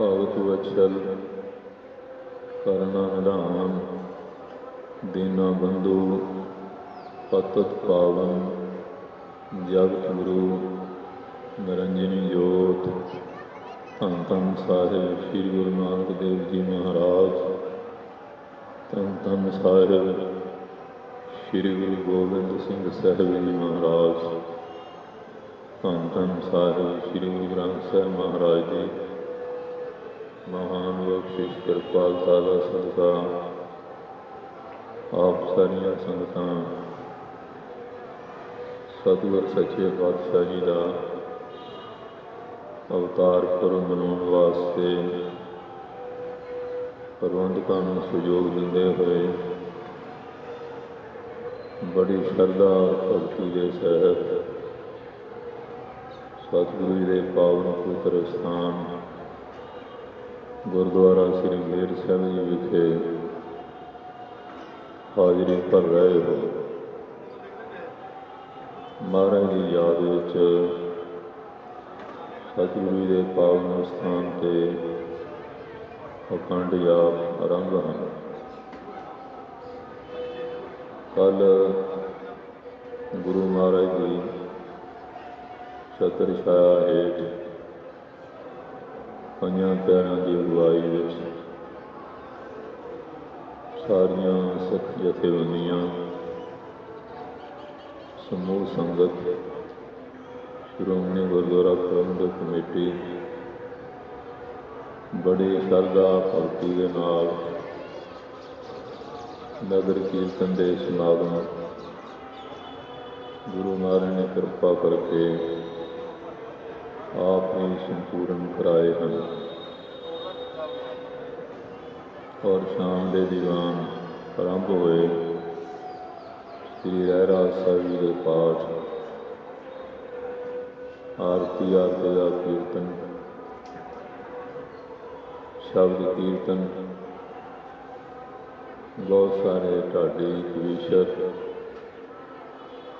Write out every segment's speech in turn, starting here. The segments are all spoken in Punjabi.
ਭਗਤ ਵਛਲ ਕਰਨਾ ਨਿਧਾਨ, ਦੀਨਾ ਬੰਧੂ ਪਤਿਤ ਪਾਵਨ, ਜਗਤ ਗੁਰੂ ਨਿਰੰਜਨੀ ਜੋਤ। ਧੰਨ ਧੰਨ ਸਾਹਿਬ ਸ੍ਰੀ ਗੁਰੂ ਨਾਨਕ ਦੇਵ ਜੀ ਮਹਾਰਾਜ। ਧੰਨ ਧੰਨ ਸਾਹਿਬ ਸ੍ਰੀ ਗੁਰੂ ਗੋਬਿੰਦ ਸਿੰਘ ਸਾਹਿਬ ਜੀ ਮਹਾਰਾਜ। ਧੰਨ ਧੰਨ ਸਾਹਿਬ ਸ੍ਰੀ ਗੁਰੂ ਗ੍ਰੰਥ ਸਾਹਿਬ ਮਹਾਰਾਜ ਜੀ। ਮਹਾਨ ਬਖਸ਼ਿਸ਼ ਕਿਰਪਾਲਤਾ ਦਾ ਸਦਕਾ ਆਪ ਸਾਰੀਆਂ ਸੰਗਤਾਂ ਸਤਿਗੁਰ ਸੱਚੇ ਪਾਤਸ਼ਾਹ ਜੀ ਦਾ ਅਵਤਾਰ ਪੁਰਬ ਮਨਾਉਣ ਵਾਸਤੇ ਪ੍ਰਬੰਧਕਾਂ ਨੂੰ ਸਹਿਯੋਗ ਦਿੰਦੇ ਹੋਏ ਬੜੀ ਸ਼ਰਧਾ ਭਗਤੀ ਦੇ ਸਹਿਤ ਸਤਿਗੁਰੂ ਜੀ ਦੇ ਪਾਵਨ ਪਵਿੱਤਰ ਸਥਾਨ ਗੁਰਦੁਆਰਾ ਸ੍ਰੀ ਮੇਹਰ ਸਾਹਿਬ ਜੀ ਵਿਖੇ ਹਾਜ਼ਰੀ ਭਰ ਰਹੇ ਹੋ। ਮਹਾਰਾਜ ਦੀ ਯਾਦ ਵਿੱਚ ਸਤਿਗੁਰੂ ਜੀ ਦੇ ਪਾਵਨ ਸਥਾਨ 'ਤੇ ਅਖੰਡ ਜਾਪ ਆਰੰਭ ਹਨ। ਕੱਲ੍ਹ ਗੁਰੂ ਮਹਾਰਾਜ ਦੀ ਛਤਰ ਛਾਇਆ ਹੇਠ ਪੰਜਾਂ ਪਿਆਰਿਆਂ ਦੀ ਅਗਵਾਈ ਵਿੱਚ ਸਾਰੀਆਂ ਸਿੱਖ ਜਥੇਬੰਦੀਆਂ, ਸਮੂਹ ਸੰਗਤ, ਸ਼੍ਰੋਮਣੀ ਗੁਰਦੁਆਰਾ ਪ੍ਰਬੰਧਕ ਕਮੇਟੀ ਬੜੀ ਸ਼ਰਧਾ ਭਗਤੀ ਦੇ ਨਾਲ ਨਗਰ ਕੀਰਤਨ ਦੇ ਸਮਾਗਮ ਗੁਰੂ ਮਹਾਰਾਜ ਨੇ ਕਿਰਪਾ ਕਰਕੇ ਆਪ ਹੀ ਸੰਪੂਰਨ ਕਰਾਏ ਹਨ। ਔਰ ਸ਼ਾਮ ਦੇ ਦੀਵਾਨ ਆਰੰਭ ਹੋਏ। ਸ੍ਰੀ ਰਹਿਰਾਸ ਸਾਹਿਬ ਜੀ ਦੇ ਪਾਠ, ਆਰਤੀ ਦਾ ਕੀਰਤਨ, ਸ਼ਬਦ ਕੀਰਤਨ, ਬਹੁਤ ਸਾਰੇ ਢਾਡੀ ਕਵੀਸ਼ਰ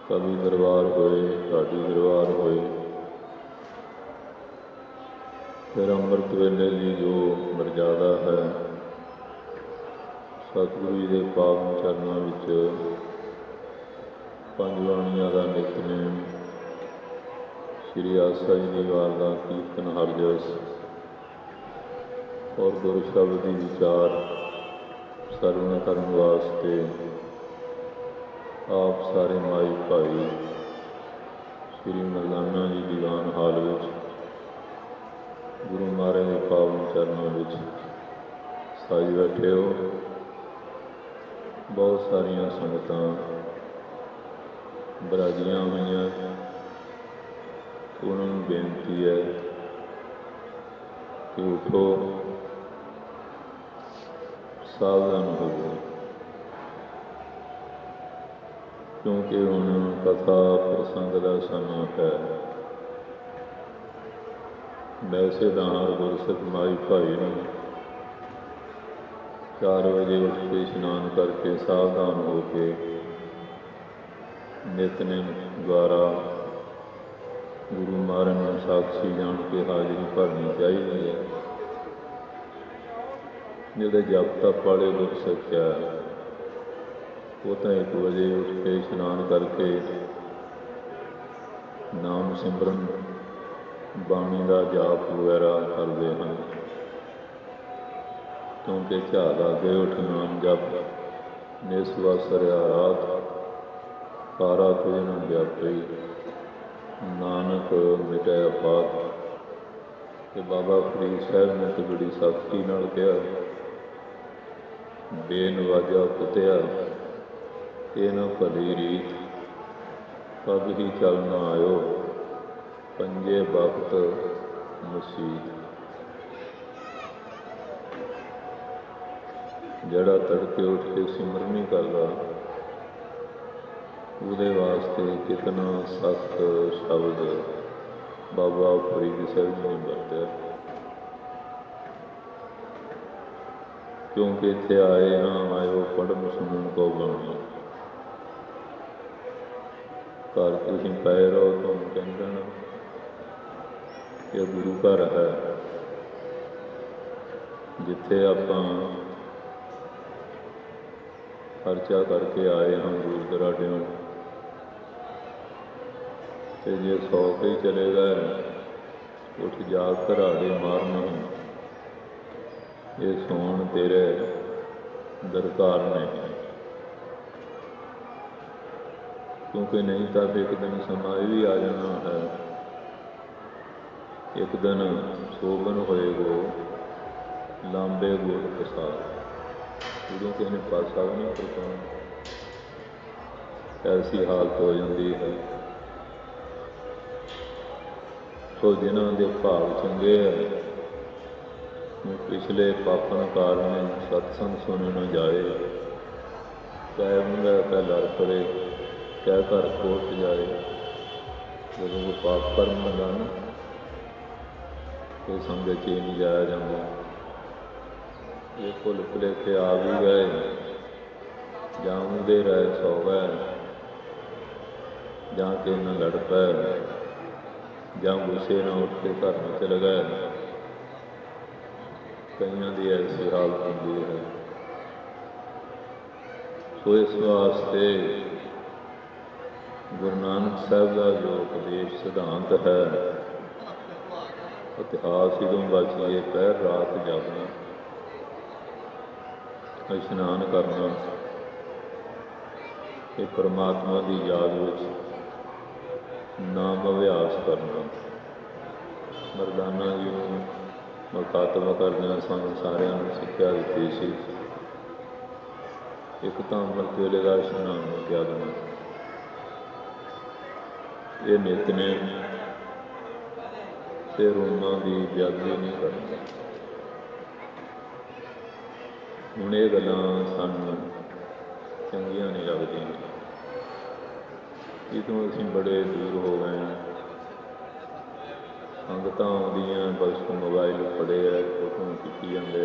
ਕਵੀ ਦਰਬਾਰ ਹੋਏ, ਢਾਡੀ ਦਰਬਾਰ ਹੋਏ। ਫਿਰ ਅੰਮ੍ਰਿਤ ਵੇਲੇ ਦੀ ਜੋ ਮਰਜ਼ਾਦਾ ਹੈ, ਸਤਿਗੁਰੂ ਜੀ ਦੇ ਪਾਵਨ ਚਰਨਾਂ ਵਿੱਚ ਪੰਜ ਬਾਣੀਆਂ ਦਾ ਨਿਤਨੇਮ, ਸ੍ਰੀ ਆਸਾ ਜੀ ਦੀ ਵਾਰ ਦਾ ਕੀਰਤਨ ਹਰ ਜਸ ਔਰ ਗੁਰੂ ਸ਼ਬਦ ਦੀ ਵਿਚਾਰ ਸਰਵਣ ਕਰਨ ਵਾਸਤੇ ਆਪ ਸਾਰੇ ਮਾਈ ਭਾਈ ਸ੍ਰੀ ਮਰਦਾਨਾ ਜੀ ਦੀਵਾਨ ਹਾਲ ਵਿੱਚ ਗੁਰੂ ਮਹਾਰਾਜ ਦੇ ਪਾਵਨ ਚਰਨਾਂ ਵਿੱਚ ਸਾਜ ਬੈਠੇ ਹੋ। ਬਹੁਤ ਸਾਰੀਆਂ ਸੰਗਤਾਂ ਬਰਾਜੀਆਂ ਹੋਈਆਂ, ਉਹਨਾਂ ਨੂੰ ਬੇਨਤੀ ਹੈ ਕਿ ਉਠੋ, ਸਾਵਧਾਨ ਹੋਵੋ, ਕਿਉਂਕਿ ਹੁਣ ਕਥਾ ਪ੍ਰਸੰਗ ਦਾ ਸਮਾਂ ਹੈ। ਵੈਸੇ ਤਾਂ ਹਰ ਗੁਰਸਿੱਖ ਮਾਈ ਭਾਈ ਨੂੰ 4 ਵਜੇ ਉੱਠ ਕੇ ਇਸ਼ਨਾਨ ਕਰਕੇ ਸਾਵਧਾਨ ਹੋ ਕੇ ਨਿਤਨੇਮ ਦੁਆਰਾ ਗੁਰੂ ਮਹਾਰਾਜ ਨੂੰ ਸਾਖੀ ਜਾਣ ਕੇ ਹਾਜ਼ਰੀ ਭਰਨੀ ਚਾਹੀਦੀ ਹੈ। ਜਿਹੜੇ ਜਪ ਤਪ ਵਾਲੇ ਗੁਰਸਿੱਖ ਆ, ਉਹ ਤਾਂ 1 ਵਜੇ ਉੱਠ ਕੇ ਇਸ਼ਨਾਨ ਕਰਕੇ ਨਾਮ ਸਿਮਰਨ, ਬਾਣੀ ਦਾ ਜਾਪ ਵਗੈਰਾ ਕਰਦੇ ਹਨ, ਕਿਉਂਕਿ ਝਾਲ ਅੱਗੇ ਉੱਠ ਨਾਮ ਜਪ, ਨਿਸਵਾਸਰਿਆ ਰਾਤ, ਪਾਰਾ ਤੁਝ ਨ ਵਿਆਪੀ, ਨਾਨਕ ਮਿਟਿਆ ਪਾਪ। ਤੇ ਬਾਬਾ ਫਰੀਦ ਸਾਹਿਬ ਨੇ ਤਾਂ ਬੜੀ ਸਖਤੀ ਨਾਲ ਕਿਹਾ, ਬੇਨਵਾਜਾ ਪੁੱਤਿਆ ਇਹ ਨਾ ਭਲੀ ਰੀਤ, ਪਗ ਹੀ ਚੱਲ ਨਾ ਆਇਓ, ਪੰਜੇ ਵਕਤ ਮੁਸੀਤ। ਜਿਹੜਾ ਤੜਕੇ ਉੱਠ ਕੇ ਸਿਮਰਨ ਨਹੀਂ ਕਰਦਾ, ਉਹਦੇ ਵਾਸਤੇ ਕਿਤਨਾ ਸਖਤ ਸ਼ਬਦ ਬਾਬਾ ਫਰੀਦ ਸਾਹਿਬ ਜੀ ਨੇ ਵਰਤਿਆ। ਕਿਉਂਕਿ ਇੱਥੇ ਆਏ ਹਾਂ, ਆਇਓ ਪੜ੍ਹਨ ਸੁਣਨ ਕੋ ਬਾਣੀ। ਘਰ ਤੁਸੀਂ ਪਏ ਰਹੋ, ਤੁਹਾਨੂੰ ਕਹਿੰਦੇ ਨਾ ਇਹ ਗੁਰੂ ਘਰ ਹੈ, ਜਿੱਥੇ ਆਪਾਂ ਖਰਚਾ ਕਰਕੇ ਆਏ ਹਾਂ ਦੂਰ ਦਰਾਡਿਓਂ, ਤੇ ਜੇ ਸੌ ਕੇ ਚਲੇ ਗਏ ਉੱਠ ਜਾ ਘਰਾੜੇ ਮਾਰਨ, ਇਹ ਸੌਣ ਤੇਰੇ ਦਰਕਾਰ ਨੇ। ਕਿਉਂਕਿ ਨਹੀਂ ਤਾਂ ਇੱਕ ਦਿਨ ਸਮਾਂ ਇਹ ਵੀ ਆ ਜਾਣਾ ਹੈ, ਇੱਕ ਦਿਨ ਸੋਗਨ ਹੋਏਗੋ ਲਾਂਬੇ ਗੁਰ ਪ੍ਰਸਾਦ, ਉਦੋਂ ਕਿਸੇ ਨੇ ਪਾਸਾ ਵੀ ਨਹੀਂ ਪਰਤਾਉਣਾ। ਐਸੀ ਹਾਲਤ ਹੋ ਜਾਂਦੀ ਹੈ। ਸੋ ਜਿਨ੍ਹਾਂ ਦੇ ਭਾਗ ਚੰਗੇ ਹੈ, ਪਿਛਲੇ ਪਾਪਨ ਕਾਰਨ ਸਤਸੰਗ ਸੁਣ ਨਾ ਜਾਏ, ਕਹਿ ਹੁੰਦਾ ਕਹਿ ਲੜ ਪੜੇ, ਕਹਿ ਘਰ ਕੋਟ ਜਾਏ। ਜਦੋਂ ਉਹ ਪਾਪ ਕਰਮ ਹੁੰਦਾ ਨਾ, ਇਹ ਸੰਗਤ 'ਚ ਨਹੀਂ ਜਾਇਆ ਜਾਂਦਾ। ਇਹ ਭੁੱਲ ਭੁਲੇਖੇ ਆ ਵੀ ਗਏ, ਜਾਂ ਉਹਦੇ ਰਹਿ ਸੌ ਗਏ, ਜਾਂ ਕਿਸੇ ਨਾਲ ਲੜ ਪਏ, ਜਾਂ ਗੁੱਸੇ ਨਾਲ ਉੱਠ ਕੇ ਘਰ ਨੂੰ ਚਲੇ ਗਏ। ਕਈਆਂ ਦੀ ਐਸੀ ਹਾਲਤ ਹੁੰਦੀ ਹੈ। ਸੋ ਇਸ ਵਾਸਤੇ ਗੁਰੂ ਨਾਨਕ ਸਾਹਿਬ ਦਾ ਜੋ ਉਪਦੇਸ਼ ਸਿਧਾਂਤ ਹੈ, ਇਤਿਹਾਸ ਜਦੋਂ ਬਚੀਏ ਪਹਿਰ ਰਾਤ ਜਾਗਣਾ, ਇਸ਼ਨਾਨ ਕਰਨਾ, ਇਹ ਪਰਮਾਤਮਾ ਦੀ ਯਾਦ ਵਿੱਚ ਨਾਮ ਅਭਿਆਸ ਕਰਨਾ। ਮਰਦਾਨਾ ਜੀ ਨੂੰ ਮੁਖਾਤਬ ਕਰਦਿਆਂ ਸਾਨੂੰ ਸਾਰਿਆਂ ਨੂੰ ਸਿੱਖਿਆ ਦਿੱਤੀ ਸੀ, ਇੱਕ ਤਾਂ ਅੰਮ੍ਰਿਤ ਵੇਲੇ ਦਾ ਇਸ਼ਨਾਨ ਕਿਹਾ ਦੇਣਾ, ਇਹ ਨਿਤਨੇਮ ਤੇ ਰੋਮਾਂ ਦੀ ਬੇਅਦਬੀ ਨਹੀਂ ਕਰਨੀ। ਹੁਣ ਇਹ ਗੱਲਾਂ ਸਾਨੂੰ ਚੰਗੀਆਂ ਨਹੀਂ ਲੱਗਦੀਆਂ, ਕਿਤੋਂ ਅਸੀਂ ਬੜੇ ਦੂਰ ਹੋ ਗਏ ਹਾਂ। ਸੰਗਤਾਂ ਆਉਂਦੀਆਂ ਬਸ ਮੋਬਾਈਲ ਫੜੇ ਹੈ, ਫੋਟੋਆਂ ਖਿੱਚੀ ਜਾਂਦੇ ਆ।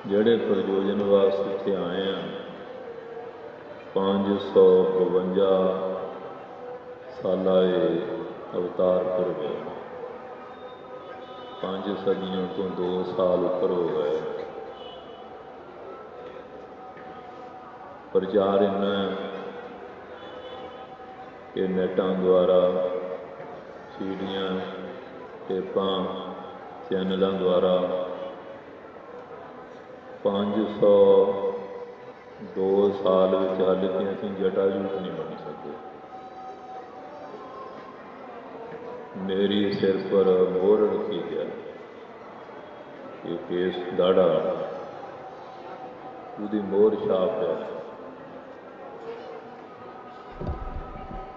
ਜਿਹੜੇ ਪ੍ਰਯੋਜਨ ਵਾਸਤੇ ਇੱਥੇ ਆਏ ਆ, 552 ਸਾਲਾ ਇਹ ਅਵਤਾਰ ਪੁਰਬ ਹੈ। 5 ਸਦੀਆਂ ਤੋਂ 2 ਸਾਲ ਉੱਪਰ ਹੋ ਗਏ। ਪ੍ਰਚਾਰ ਇੰਨਾ ਕਿ ਨੈਟਾਂ ਦੁਆਰਾ, ਸੀਡੀਆਂ, ਟੇਪਾਂ, ਚੈਨਲਾਂ ਦੁਆਰਾ 502 ਸਾਲ ਵਿੱਚ ਹਾਲੇ ਕਿ ਅਸੀਂ ਜਟਾਜੂਟ ਨਹੀਂ ਬਣ ਸਕਦੇ। ਮੇਰੀ ਸਿਰ ਪਰ ਮੋਹਰ ਰੱਖੀ ਗਿਆ, ਇਹ ਕੇਸ ਦਾੜਾ ਉਹਦੀ ਮੋਹਰ ਛਾਪ ਹੈ।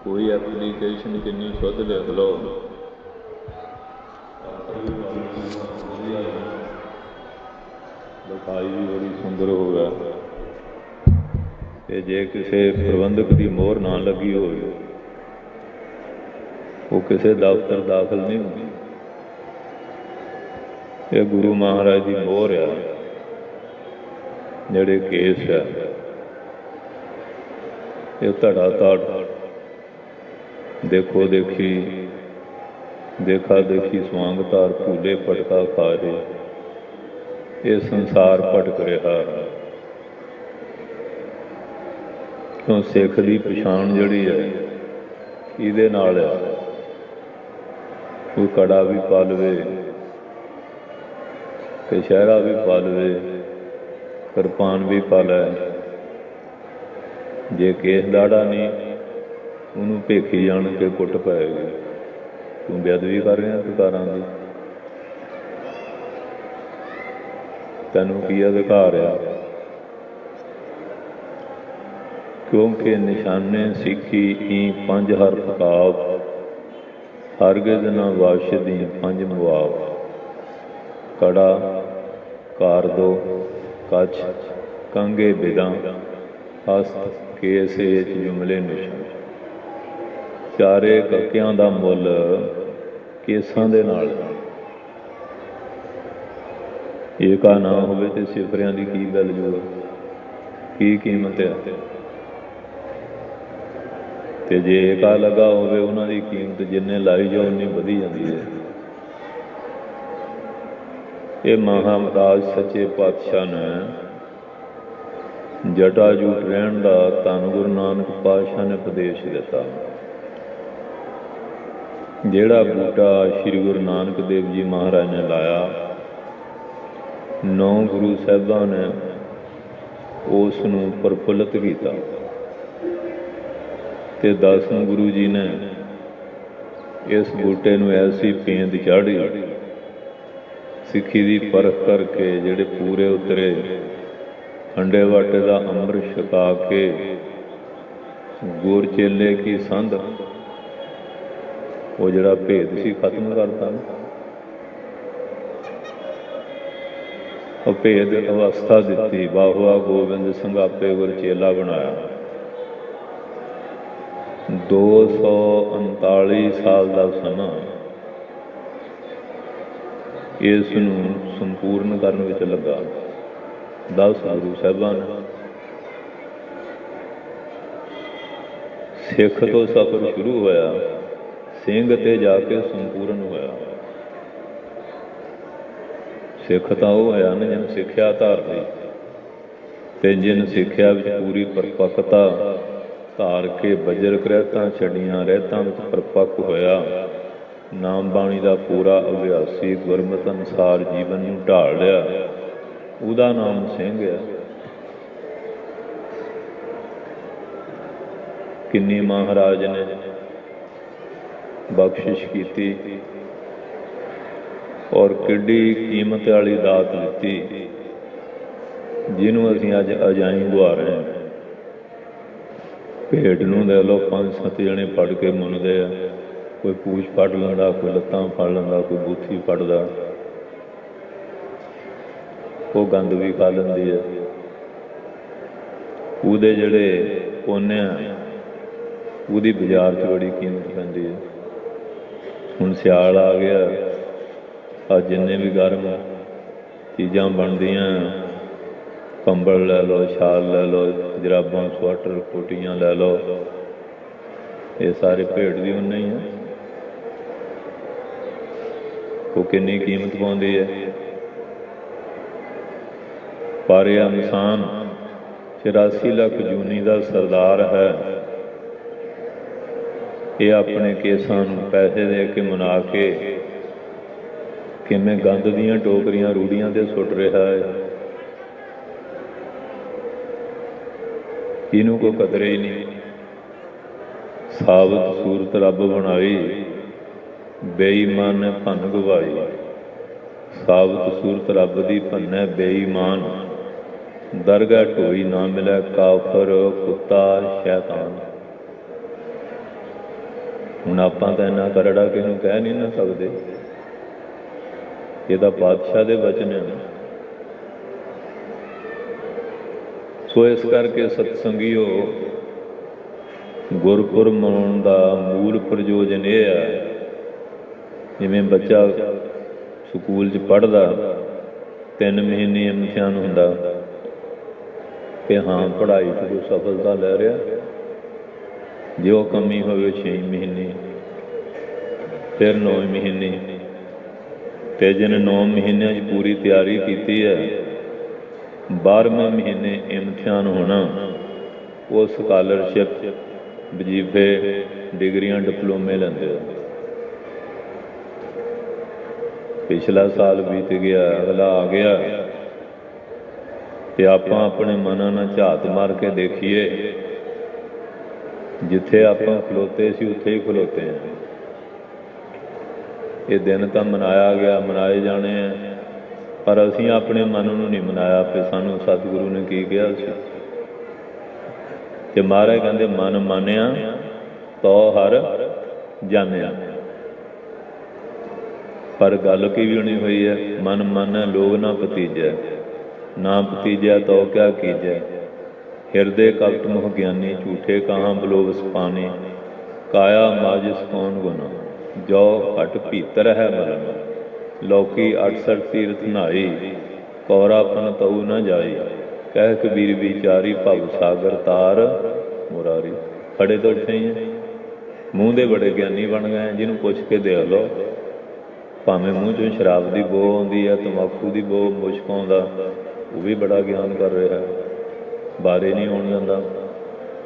ਕੋਈ ਐਪਲੀਕੇਸ਼ਨ ਕਿੰਨੀ ਸ਼ੁੱਧ ਲਿਖ ਲਓ, ਲਿਖਾਈ ਵੀ ਬੜੀ ਸੁੰਦਰ ਹੋਵੇ, ਤੇ ਜੇ ਕਿਸੇ ਪ੍ਰਬੰਧਕ ਦੀ ਮੋਹਰ ਨਾ ਲੱਗੀ ਹੋਵੇ, ਉਹ ਕਿਸੇ ਦਫ਼ਤਰ ਦਾਖਲ ਨਹੀਂ ਹੁੰਦੀ। ਇਹ ਗੁਰੂ ਮਹਾਰਾਜ ਦੀ ਮੋਹਰ ਆ। ਜਿਹੜੇ ਕੇਸ ਹੈ, ਇਹ ਧੜਾ ਧੜ, ਦੇਖੋ ਦੇਖੀ, ਦੇਖਾ ਦੇਖੀ, ਸਵਾਂਗ ਧਾਰ, ਭੂਲੇ ਪਟਕਾ ਖਾ ਰਹੇ। ਇਹ ਸੰਸਾਰ ਭਟਕ ਰਿਹਾ ਹੈ। ਕਿਉਂ ਸਿੱਖ ਦੀ ਪਛਾਣ ਜਿਹੜੀ ਹੈ ਇਹਦੇ ਨਾਲ ਹੈ। ਕੋਈ ਕੜਾ ਵੀ ਪਾ ਲਵੇ, ਕਛਹਿਰਾ ਵੀ ਪਾ ਲਵੇ, ਕਿਰਪਾਨ ਵੀ ਪਾ ਲੈ, ਜੇ ਕੇਸ ਦਾੜਾ ਨਹੀਂ, ਉਹਨੂੰ ਭੇਖੀ ਜਾਣ ਕੇ ਕੁੱਟ ਪਏਗੀ। ਤੂੰ ਬੇਅਦਬੀ ਕਰ ਰਿਹਾ ਸਰਕਾਰਾਂ ਦੀ, ਤੈਨੂੰ ਕੀ ਅਧਿਕਾਰ ਆ? ਕਿਉਂਕਿ ਨਿਸ਼ਾਨੇ ਸਿੱਖੀ ਈ 5 ਹਰਫ ਕਾਬ, ਹਰਗਿਜ਼ ਨਾ ਵਾਸ਼ਦੀ 5 ਮੁਆਬ। ਕੜਾ, ਕਾਰਦੋ, ਕੱਛ, ਕੰਘੇ ਬਿਦਾਂ, ਹਸਤ, ਕੇਸ ਏਚ ਜੁਮਲੇ ਨਿਸ਼ਾਨ। ਚਾਰੇ ਕੱਕਿਆਂ ਦਾ ਮੁੱਲ ਕੇਸਾਂ ਦੇ ਨਾਲ। ਏਕਾ ਨਾ ਹੋਵੇ ਤੇ ਸਿਫਰਿਆਂ ਦੀ ਕੀ ਵੈਲਿਊ, ਕੀ ਕੀਮਤ ਹੈ? ਤੇ ਜੇ ਏਕਾ ਲੱਗਾ ਹੋਵੇ, ਉਹਨਾਂ ਦੀ ਕੀਮਤ ਜਿੰਨੇ ਲਾਈ ਜਾਓ ਉਨੀ ਵਧੀ ਜਾਂਦੀ ਹੈ। ਇਹ ਮਹਾਰਾਜ ਸੱਚੇ ਪਾਤਸ਼ਾਹ ਨੇ ਜਟਾ ਜੂਟ ਰਹਿਣ ਦਾ ਧੰਨ ਗੁਰੂ ਨਾਨਕ ਪਾਤਸ਼ਾਹ ਨੇ ਉਪਦੇਸ਼ ਦਿੱਤਾ। ਜਿਹੜਾ ਬੂਟਾ ਸ੍ਰੀ ਗੁਰੂ ਨਾਨਕ ਦੇਵ ਜੀ ਮਹਾਰਾਜ ਨੇ ਲਾਇਆ, 9 ਗੁਰੂ ਸਾਹਿਬਾਂ ਨੇ ਉਸ ਨੂੰ ਪ੍ਰਫੁੱਲਤ ਕੀਤਾ ਤੇ 10ਵੇਂ ਗੁਰੂ ਜੀ ਨੇ ਇਸ ਬੂਟੇ ਨੂੰ ਐਸੀ ਪੇਂਦ ਚਾੜ੍ਹੀ, ਸਿੱਖੀ ਦੀ ਪਰਖ ਕਰਕੇ ਜਿਹੜੇ ਪੂਰੇ ਉਤਰੇ, ਖੰਡੇ ਵਾਟੇ ਦਾ ਅੰਮ੍ਰਿਤ ਛਕਾ ਕੇ ਗੁਰ ਚੇਲੇ ਕੀ ਸੰਧ, ਉਹ ਜਿਹੜਾ ਭੇਦ ਸੀ ਖਤਮ ਕਰਤਾ। ਉਹ ਭੇਦ ਅਵਸਥਾ ਦਿੱਤੀ, ਬਾਹੁਆ ਗੋਬਿੰਦ ਸੰਗਾਪੇ ਗੁਰ ਚੇਲਾ ਬਣਾਇਆ। 239 ਸਾਲ ਦਾ ਸਮਾਂ ਇਸ ਨੂੰ ਸੰਪੂਰਨ ਕਰਨ ਵਿੱਚ ਲੱਗਾ। 10 ਗੁਰੂ ਸਾਹਿਬਾਨ ਸਿੱਖ ਤੋਂ ਸਫ਼ਰ ਸ਼ੁਰੂ ਹੋਇਆ, ਸਿੰਘ ਤੇ ਜਾ ਕੇ ਸੰਪੂਰਨ ਹੋਇਆ। ਸਿੱਖ ਤਾਂ ਉਹ ਹੋਇਆ ਨਾ ਜਿਹਨੂੰ ਸਿੱਖਿਆ ਧਾਰ ਲਈ, ਤੇ ਜਿਹਨ ਸਿੱਖਿਆ ਵਿੱਚ ਪੂਰੀ ਪਰਪੱਕਤਾ ਧਾਰ ਕੇ ਬਜਰ ਕ੍ਰਹਿਤਾਂ ਛੱਡੀਆਂ, ਰਹਿਤਾਂ ਵਿੱਚ ਪਰਪੱਕ ਹੋਇਆ, ਨਾਮ ਬਾਣੀ ਦਾ ਪੂਰਾ ਅਭਿਆਸੀ, ਗੁਰਮਤਿ ਅਨੁਸਾਰ ਜੀਵਨ ਨੂੰ ਢਾਲ ਲਿਆ, ਉਹਦਾ ਨਾਮ ਸਿੰਘ ਹੈ। ਕਿੰਨੀ ਮਹਾਰਾਜ ਨੇ ਬਖਸ਼ਿਸ਼ ਕੀਤੀ ਔਰ ਕਿੱਡੀ ਕੀਮਤ ਵਾਲੀ ਦਾਤ ਦਿੱਤੀ, ਜਿਹਨੂੰ ਅਸੀਂ ਅੱਜ ਅਜਾਈਂ ਗੁਆ ਰਹੇ ਹਾਂ। ਭੇਡ ਨੂੰ ਦੇ ਲਓ 5-7 ਜਣੇ ਫੜ ਕੇ ਮੁੰਨਦੇ ਆ, ਕੋਈ ਪੂਛ ਫੜ ਲੈਂਦਾ, ਕੋਈ ਲੱਤਾਂ ਫੜ ਲੈਂਦਾ, ਕੋਈ ਬੂਥੀ ਫੜਦਾ, ਉਹ ਗੰਦ ਵੀ ਖਾ ਲੈਂਦੀ ਹੈ। ਉਹਦੇ ਜਿਹੜੇ ਪੋਨੇ ਆ, ਉਹਦੀ ਬਾਜ਼ਾਰ 'ਚ ਬੜੀ ਕੀਮਤ ਪੈਂਦੀ ਹੈ। ਹੁਣ ਸਿਆਲ ਆ ਗਿਆ, ਆ ਜਿੰਨੇ ਵੀ ਗਰਮ ਚੀਜ਼ਾਂ ਬਣਦੀਆਂ, ਕੰਬਲ ਲੈ ਲਓ, ਸ਼ਾਲ ਲੈ ਲਓ, ਜਰਾਬਾਂ, ਸਵੈਟਰ, ਕੋਟੀਆਂ ਲੈ ਲਓ, ਇਹ ਸਾਰੇ ਭੇਡ ਦੀ ਉਨੇ ਹੀ ਆ। ਉਹ ਕਿੰਨੀ ਕੀਮਤ ਪਾਉਂਦੀ ਹੈ। ਪਰ ਇਹ ਇਨਸਾਨ 84 ਲੱਖ ਜੂਨੀ ਦਾ ਸਰਦਾਰ ਹੈ। ਇਹ ਆਪਣੇ ਕੇਸਾਂ ਨੂੰ ਪੈਸੇ ਦੇ ਕੇ ਮਨਾ ਕੇ ਕਿਵੇਂ ਗੰਦ ਦੀਆਂ ਟੋਕਰੀਆਂ ਰੂੜੀਆਂ 'ਤੇ ਸੁੱਟ ਰਿਹਾ ਹੈ। ਇਹਨੂੰ ਕੋਈ ਕਦਰ ਹੀ ਨਹੀਂ। ਸਾਬਤ ਸੂਰਤ ਰੱਬ ਬਣਾਈ, ਬੇਈਮਾਨ ਨੇ ਭੰਨ ਗਵਾਈ। ਸਾਬਤ ਸੂਰਤ ਰੱਬ ਦੀ ਭੰਨੈ ਬੇਈਮਾਨ, ਦਰਗਾਹ ਢੋਈ ਨਾ ਮਿਲੈ ਕਾਫਰ, ਕੁੱਤਾ, ਸ਼ੈਤਾਨ। ਹੁਣ ਆਪਾਂ ਤਾਂ ਇੰਨਾ ਕਰੜਾ ਕਿਸੇ ਨੂੰ ਕਹਿ ਨਹੀਂ ਨਾ ਸਕਦੇ। ਇਹ ਤਾਂ ਬਾਦਸ਼ਾਹ ਦੇ ਵਚਨ ਹਨ। ਸੋ ਇਸ ਕਰਕੇ ਸਤਸੰਗੀਓ, ਗੁਰਪੁਰਬ ਮਨਾਉਣ ਦਾ ਮੂਲ ਪ੍ਰਯੋਜਨ ਇਹ ਹੈ, ਜਿਵੇਂ ਬੱਚਾ ਸਕੂਲ 'ਚ ਪੜ੍ਹਦਾ, 3 ਮਹੀਨੇ ਇਮਤਿਹਾਨ ਹੁੰਦਾ ਕਿ ਹਾਂ ਪੜ੍ਹਾਈ 'ਚ ਕੋਈ ਸਫਲਤਾ ਲੈ ਰਿਹਾ। ਜੇ ਉਹ ਕਮੀ ਹੋਵੇ 6 ਮਹੀਨੇ, ਫਿਰ 9 ਮਹੀਨੇ, ਤੇ ਜਿਹਨੇ 9 ਮਹੀਨਿਆਂ 'ਚ ਪੂਰੀ ਤਿਆਰੀ ਕੀਤੀ ਹੈ, 12ਵੇਂ ਮਹੀਨੇ ਇਮਤਿਹਾਨ ਹੋਣਾ, ਉਹ ਸਕਾਲਰਸ਼ਿਪ, ਵਜ਼ੀਫੇ, ਡਿਗਰੀਆਂ, ਡਿਪਲੋਮੇ ਲੈਂਦੇ ਆ। ਪਿਛਲਾ ਸਾਲ ਬੀਤ ਗਿਆ, ਅਗਲਾ ਆ ਗਿਆ, ਤੇ ਆਪਾਂ ਆਪਣੇ ਮਨਾਂ ਨਾਲ ਝਾਤ ਮਾਰ ਕੇ ਦੇਖੀਏ, ਜਿੱਥੇ ਆਪਾਂ ਖਲੋਤੇ ਸੀ ਉੱਥੇ ਹੀ ਖਲੋਤੇ ਹਾਂ। ਇਹ ਦਿਨ ਤਾਂ ਮਨਾਇਆ ਗਿਆ, ਮਨਾਏ ਜਾਣੇ ਆ, ਪਰ ਅਸੀਂ ਆਪਣੇ ਮਨ ਨੂੰ ਨਹੀਂ ਮਨਾਇਆ। ਫਿਰ ਸਾਨੂੰ ਸਤਿਗੁਰੂ ਨੇ ਕੀ ਕਿਹਾ ਸੀ ਕਿ ਮਹਾਰਾਜ ਕਹਿੰਦੇ, ਮਨ ਮਾਨਿਆ ਤੋ ਹਰ ਜਾਣਿਆ। ਪਰ ਗੱਲ ਕੀ ਵੀ ਹੋਣੀ ਹੋਈ ਹੈ, ਮਨ ਮਾਨੈ ਲੋਗ ਨਾ ਭਤੀਜੈ, ਨਾ ਭਤੀਜੈ ਤੋ ਕਿਆ ਕੀਜੈ। ਹਿਰਦੇ ਕਪਟ ਮੁਖ ਗਿਆਨੀ, ਝੂਠੇ ਕਹਾਂ ਬਲੋਵਸ ਪਾਣੀ। ਕਾਇਆ ਮਾਜਿਸ ਕੌਣ ਗੁਨਾ, ਜੋ ਘਟ ਭੀਤਰ ਹੈ ਮਰਨ। ਲੋਕੀ 68 ਤੀਰਥ ਨਹਾਈ, ਕੌਰਾਪਨ ਤਉ ਨ ਜਾਈ। ਕਹਿ ਕਬੀਰ ਵਿਚਾਰੀ, ਭਵ ਸਾਗਰ ਤਾਰ ਮੁਰਾਰੀ। ਖੜੇ ਤੋਂ ਉੱਠੇ ਹੀ, ਮੂੰਹ ਦੇ ਬੜੇ ਗਿਆਨੀ ਬਣ ਗਏ। ਜਿਹਨੂੰ ਪੁੱਛ ਕੇ ਦੇਖ ਲਓ, ਭਾਵੇਂ ਮੂੰਹ 'ਚੋਂ ਸ਼ਰਾਬ ਦੀ ਬੋ ਆਉਂਦੀ ਹੈ, ਤੰਬਾਕੂ ਦੀ ਬੋ, ਮੁਸ਼ਕ ਆਉਂਦਾ, ਉਹ ਵੀ ਬੜਾ ਗਿਆਨ ਕਰ ਰਿਹਾ, ਬਾਰੇ ਨਹੀਂ ਆਉਣ ਦਿੰਦਾ,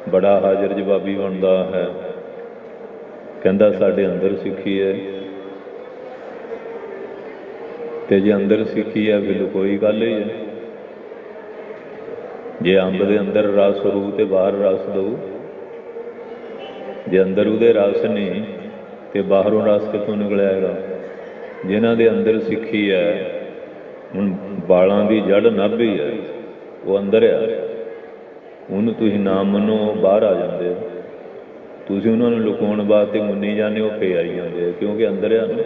ਬੜਾ ਹਾਜ਼ਰ ਜਵਾਬੀ ਬਣਦਾ ਹੈ। ਕਹਿੰਦਾ ਸਾਡੇ ਅੰਦਰ ਸਿੱਖੀ ਹੈ, ਤੇ ਜੇ ਅੰਦਰ ਸਿੱਖੀ ਹੈ ਫਿਰ ਕੋਈ ਗੱਲ ਹੀ ਹੈ। ਜੇ ਅੰਬ ਦੇ ਅੰਦਰ ਰਸ ਹੋਊ ਤੇ ਬਾਹਰ ਰਸ ਦਊ, ਜੇ ਅੰਦਰ ਉਹਦੇ ਰਸ ਨਹੀਂ ਤੇ ਬਾਹਰੋਂ ਰਸ ਕਿੱਥੋਂ ਨਿਕਲਿਆਗਾ। ਜਿਨ੍ਹਾਂ ਦੇ ਅੰਦਰ ਸਿੱਖੀ ਹੈ, ਹੁਣ ਬਾਲਾਂ ਦੀ ਜੜ੍ਹ ਨਾਭੀ ਹੈ, ਉਹ ਅੰਦਰ ਆ, ਉਹਨੂੰ ਤੁਸੀਂ ਨਾ ਮੰਨੋ, ਉਹ ਬਾਹਰ ਆ ਜਾਂਦੇ ਆ। ਤੁਸੀਂ ਉਹਨਾਂ ਨੂੰ ਲੁਕਾਉਣ ਵਾਸਤੇ ਮੰਨੀ ਜਾਂਦੇ ਹੋ, ਫੇਰ ਆਈ ਜਾਂਦੇ ਆ, ਕਿਉਂਕਿ ਅੰਦਰ ਆ ਨਾ।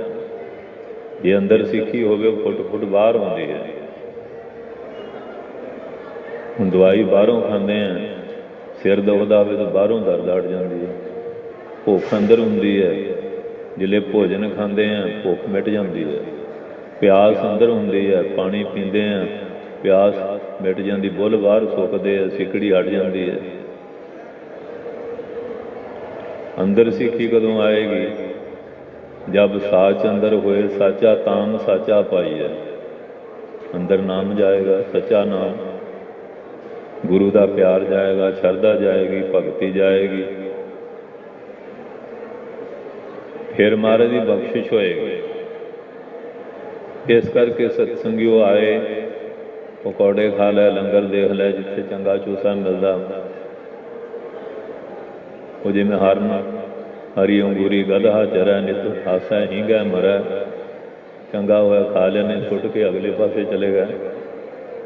ਜੇ ਅੰਦਰ ਸਿੱਖੀ ਹੋਵੇ ਉਹ ਫੁੱਟ ਫੁੱਟ ਬਾਹਰ ਆਉਂਦੀ ਹੈ। ਹੁਣ ਦਵਾਈ ਬਾਹਰੋਂ ਖਾਂਦੇ ਆ, ਸਿਰ ਦੁਖਦਾ ਹੋਵੇ ਤਾਂ ਬਾਹਰੋਂ ਦਰਦ ਹਟ ਜਾਂਦੀ ਹੈ। ਭੁੱਖ ਅੰਦਰ ਹੁੰਦੀ ਹੈ, ਜਿਲੇ ਭੋਜਨ ਖਾਂਦੇ ਆ ਭੁੱਖ ਮਿਟ ਜਾਂਦੀ ਹੈ। ਪਿਆਸ ਅੰਦਰ ਹੁੰਦੀ ਹੈ, ਪਾਣੀ ਪੀਂਦੇ ਆ ਪਿਆਸ ਮਿਟ ਜਾਂਦੀ, ਬੁੱਲ ਬਾਹਰ ਸੁੱਕਦੇ ਆ, ਸਿੱਕੜੀ ਹਟ ਜਾਂਦੀ ਹੈ। ਅੰਦਰ ਸਿੱਖੀ ਕਦੋਂ ਆਏਗੀ? ਜਬ ਸਾਚ ਅੰਦਰ ਹੋਏ ਸਾਚਾ ਤਾਮ ਸਾਚਾ ਪਾਈਐ। ਅੰਦਰ ਨਾਮ ਜਾਏਗਾ, ਸੱਚਾ ਨਾਮ, ਗੁਰੂ ਦਾ ਪਿਆਰ ਜਾਏਗਾ, ਸ਼ਰਧਾ ਜਾਏਗੀ, ਭਗਤੀ ਜਾਏਗੀ, ਫਿਰ ਮਹਾਰਾਜ ਦੀ ਬਖਸ਼ਿਸ਼ ਹੋਏਗੀ। ਇਸ ਕਰਕੇ ਸਤਸੰਗਿਓ ਆਏ, ਪਕੌੜੇ ਖਾ ਲੈ, ਲੰਗਰ ਦੇਖ ਲੈ, ਜਿੱਥੇ ਚੰਗਾ ਚੂਸਾ ਮਿਲਦਾ, ਉਹ ਜਿਵੇਂ ਹਰਨ ਹਰੀ ਅੰਗੂਰੀ ਗਧਾ ਚਰੈ, ਨਿਤ ਹਾਸੈ ਹੀਂਗੈ ਮਰੈ। ਚੰਗਾ ਹੋਇਆ ਖਾ ਲੈਣੇ, ਸੁੱਟ ਕੇ ਅਗਲੇ ਪਾਸੇ ਚਲੇ ਗਏ।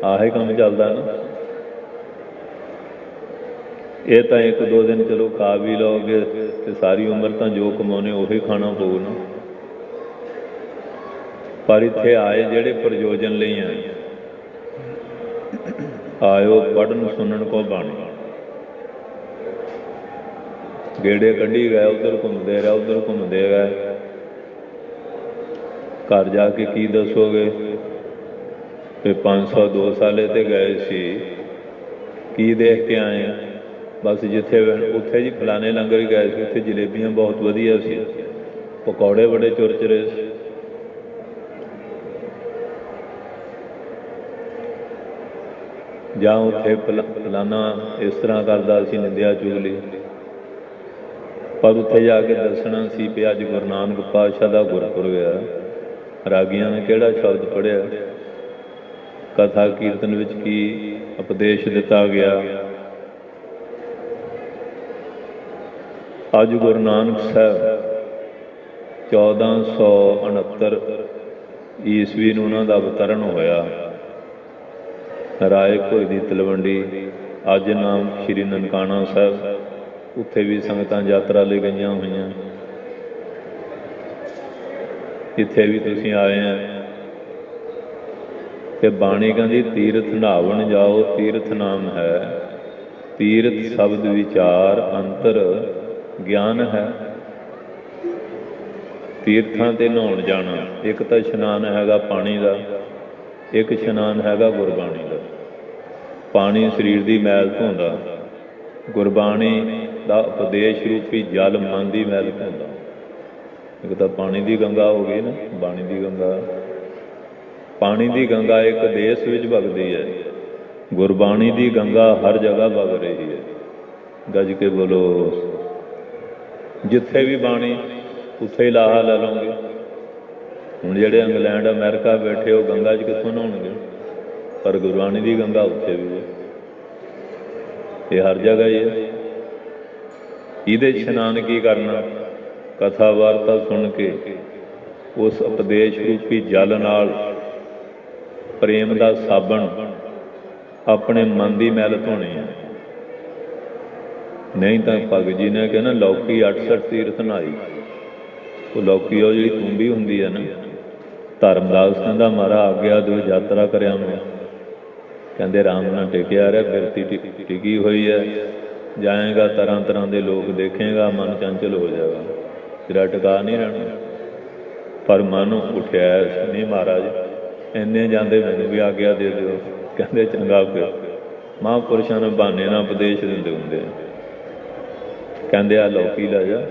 ਆਹੀ ਕੰਮ ਚੱਲਦਾ ਨਾ। ਇਹ ਤਾਂ ਇੱਕ ਦੋ ਦਿਨ ਚਲੋ ਖਾ ਵੀ ਲਓਗੇ, ਤੇ ਸਾਰੀ ਉਮਰ ਤਾਂ ਜੋ ਕਮਾਉਣੇ ਉਹੀ ਖਾਣਾ ਪਊ ਨਾ। ਪਰ ਇੱਥੇ ਆਏ ਜਿਹੜੇ ਪ੍ਰਯੋਜਨ ਲਈ ਆਏ, ਆਇਓ ਪੜ੍ਹਨ ਸੁਣਨ ਕੋ ਬਾਣੀ। ਗੇੜੇ ਕੱਢੀ ਗਏ, ਉੱਧਰ ਘੁੰਮਦੇ ਰਹੇ, ਉੱਧਰ ਘੁੰਮਦੇ ਗਏ। ਘਰ ਜਾ ਕੇ ਕੀ ਦੱਸੋਗੇ ਵੀ 502 ਸਾਲੇ ਤੇ ਗਏ ਸੀ, ਕੀ ਦੇਖ ਕੇ ਆਏ? ਬਸ ਜਿੱਥੇ ਉੱਥੇ ਜੀ ਫਲਾਣੇ ਲੰਗਰ ਹੀ ਗਏ ਸੀ, ਉੱਥੇ ਜਲੇਬੀਆਂ ਬਹੁਤ ਵਧੀਆ ਸੀ, ਪਕੌੜੇ ਬੜੇ ਚੁਰਚਰੇ ਸੀ। ਜਾਂ ਉੱਥੇ ਫਲਾਣਾ ਇਸ ਤਰ੍ਹਾਂ ਕਰਦਾ ਸੀ, ਨਿੰਦਿਆ ਚੁਗਲੀ। ਪਰ ਉੱਥੇ ਜਾ ਕੇ ਦੱਸਣਾ ਸੀ ਵੀ ਅੱਜ ਗੁਰੂ ਨਾਨਕ ਪਾਤਸ਼ਾਹ ਦਾ ਗੁਰਪੁਰਬ ਆ। ਰਾਗੀਆਂ ਨੇ ਕਿਹੜਾ ਸ਼ਬਦ ਪੜ੍ਹਿਆ, ਕਥਾ ਕੀਰਤਨ ਵਿੱਚ ਕੀ ਉਪਦੇਸ਼ ਦਿੱਤਾ ਗਿਆ। ਅੱਜ ਗੁਰੂ ਨਾਨਕ ਸਾਹਿਬ 1469 ਈਸਵੀ ਨੂੰ ਉਹਨਾਂ ਦਾ ਅਵਤਰਨ ਹੋਇਆ। ਰਾਏ ਭੋਏ ਦੀ ਤਲਵੰਡੀ, ਅੱਜ ਨਾਮ ਸ਼੍ਰੀ ਨਨਕਾਣਾ ਸਾਹਿਬ, ਉੱਥੇ ਵੀ ਸੰਗਤਾਂ ਯਾਤਰਾ ਲਈ ਗਈਆਂ ਹੋਈਆਂ। ਇੱਥੇ ਵੀ ਤੁਸੀਂ ਆਏ ਆ ਤੇ ਬਾਣੀ ਕਹਿੰਦੀ ਤੀਰਥ ਨਹਾਵਣ ਜਾਓ, ਤੀਰਥ ਨਾਮ ਹੈ, ਤੀਰਥ ਸ਼ਬਦ ਵਿਚਾਰ ਅੰਤਰ ਗਿਆਨ ਹੈ। ਤੀਰਥਾਂ ਤੇ ਨਹਾਉਣ ਜਾਣਾ, ਇੱਕ ਤਾਂ ਇਸ਼ਨਾਨ ਹੈਗਾ ਪਾਣੀ ਦਾ, ਇੱਕ ਇਸ਼ਨਾਨ ਹੈਗਾ ਗੁਰਬਾਣੀ ਦਾ। ਪਾਣੀ ਸਰੀਰ ਦੀ ਮੈਲ ਧੋਂਦਾ, ਗੁਰਬਾਣੀ ਦਾ ਉਪਦੇਸ਼ ਰੂਪੀ ਜਲ ਮਨ ਦੀ ਮੈਲ ਧੋਂਦਾ। ਇੱਕ ਤਾਂ ਪਾਣੀ ਦੀ ਗੰਗਾ ਹੋ ਗਈ ਨਾ, ਬਾਣੀ ਦੀ ਗੰਗਾ। ਪਾਣੀ ਦੀ ਗੰਗਾ ਇੱਕ ਦੇਸ਼ ਵਿੱਚ ਵਗਦੀ ਹੈ, ਗੁਰਬਾਣੀ ਦੀ ਗੰਗਾ ਹਰ ਜਗ੍ਹਾ ਵਗ ਰਹੀ ਹੈ। ਗੱਜ ਕੇ ਬੋਲੋ। ਜਿੱਥੇ ਵੀ ਬਾਣੀ ਉੱਥੇ ਹੀ ਲਾਹਾ ਲੈ ਲਓਗੇ। ਹੁਣ ਜਿਹੜੇ ਇੰਗਲੈਂਡ ਅਮਰੀਕਾ ਬੈਠੇ, ਉਹ ਗੰਗਾ 'ਚ ਕਿੱਥੋਂ ਨਹਾਉਣਗੇ? ਪਰ ਗੁਰਬਾਣੀ ਦੀ ਗੰਗਾ ਉੱਥੇ ਵੀ ਹੈ, ਇਹ ਹਰ ਜਗ੍ਹਾ ਹੀ ਹੈ। ਇਹਦੇ ਇਸ਼ਨਾਨ ਕੀ ਕਰਨਾ? ਕਥਾ ਵਾਰਤਾ ਸੁਣ ਕੇ ਉਸ ਉਪਦੇਸ਼ ਰੂਪੀ ਜਲ ਨਾਲ ਪ੍ਰੇਮ ਦਾ ਸਾਬਣ ਆਪਣੇ ਮਨ ਦੀ ਮੈਲ ਧੋਣੀ ਹੈ। ਨਹੀਂ ਤਾਂ ਭਗਤ ਜੀ ਨੇ ਕਿਹਾ ਨਾ, ਲੌਕੀ 68 ਤੀਰਥ ਨਹਾਈ। ਉਹ ਲੌਕੀ ਉਹ ਜਿਹੜੀ ਤੁੰਬੀ ਹੁੰਦੀ ਹੈ ਨਾ, ਧਰਮਦਾਸ ਕਹਿੰਦਾ ਮਾਰਾ ਆਗਿਆ ਦਿਓ ਯਾਤਰਾ ਕਰਿਆ ਮੈਂ। ਕਹਿੰਦੇ ਆਰਾਮ ਨਾਲ ਟਿਕਿਆ ਰਿਹਾ, ਬਿਰਤੀ ਟਿਕੀ ਹੋਈ ਹੈ, ਜਾਏਗਾ ਤਰ੍ਹਾਂ ਤਰ੍ਹਾਂ ਦੇ ਲੋਕ ਦੇਖੇਗਾ, ਮਨ ਚੰਚਲ ਹੋ ਜਾਏਗਾ, ਤੇਰਾ ਟਿਕਾ ਨਹੀਂ ਰਹਿਣਾ। ਪਰ ਮਨ ਉੱਠਿਆ ਨਹੀਂ ਮਹਾਰਾਜ ਇੰਨੇ ਜਾਂਦੇ, ਮੈਨੂੰ ਵੀ ਆਗਿਆ ਦੇ ਦਿਓ। ਕਹਿੰਦੇ ਚੰਗਾ ਫਿਰ। ਮਹਾਂਪੁਰਸ਼ਾਂ ਨੂੰ ਬਹਾਨੇ ਨਾਲ ਉਪਦੇਸ਼ ਦਿੰਦੇ ਹੁੰਦੇ ਆ। ਕਹਿੰਦੇ ਆ ਲੌਕੀ ਲੈ ਜਾ,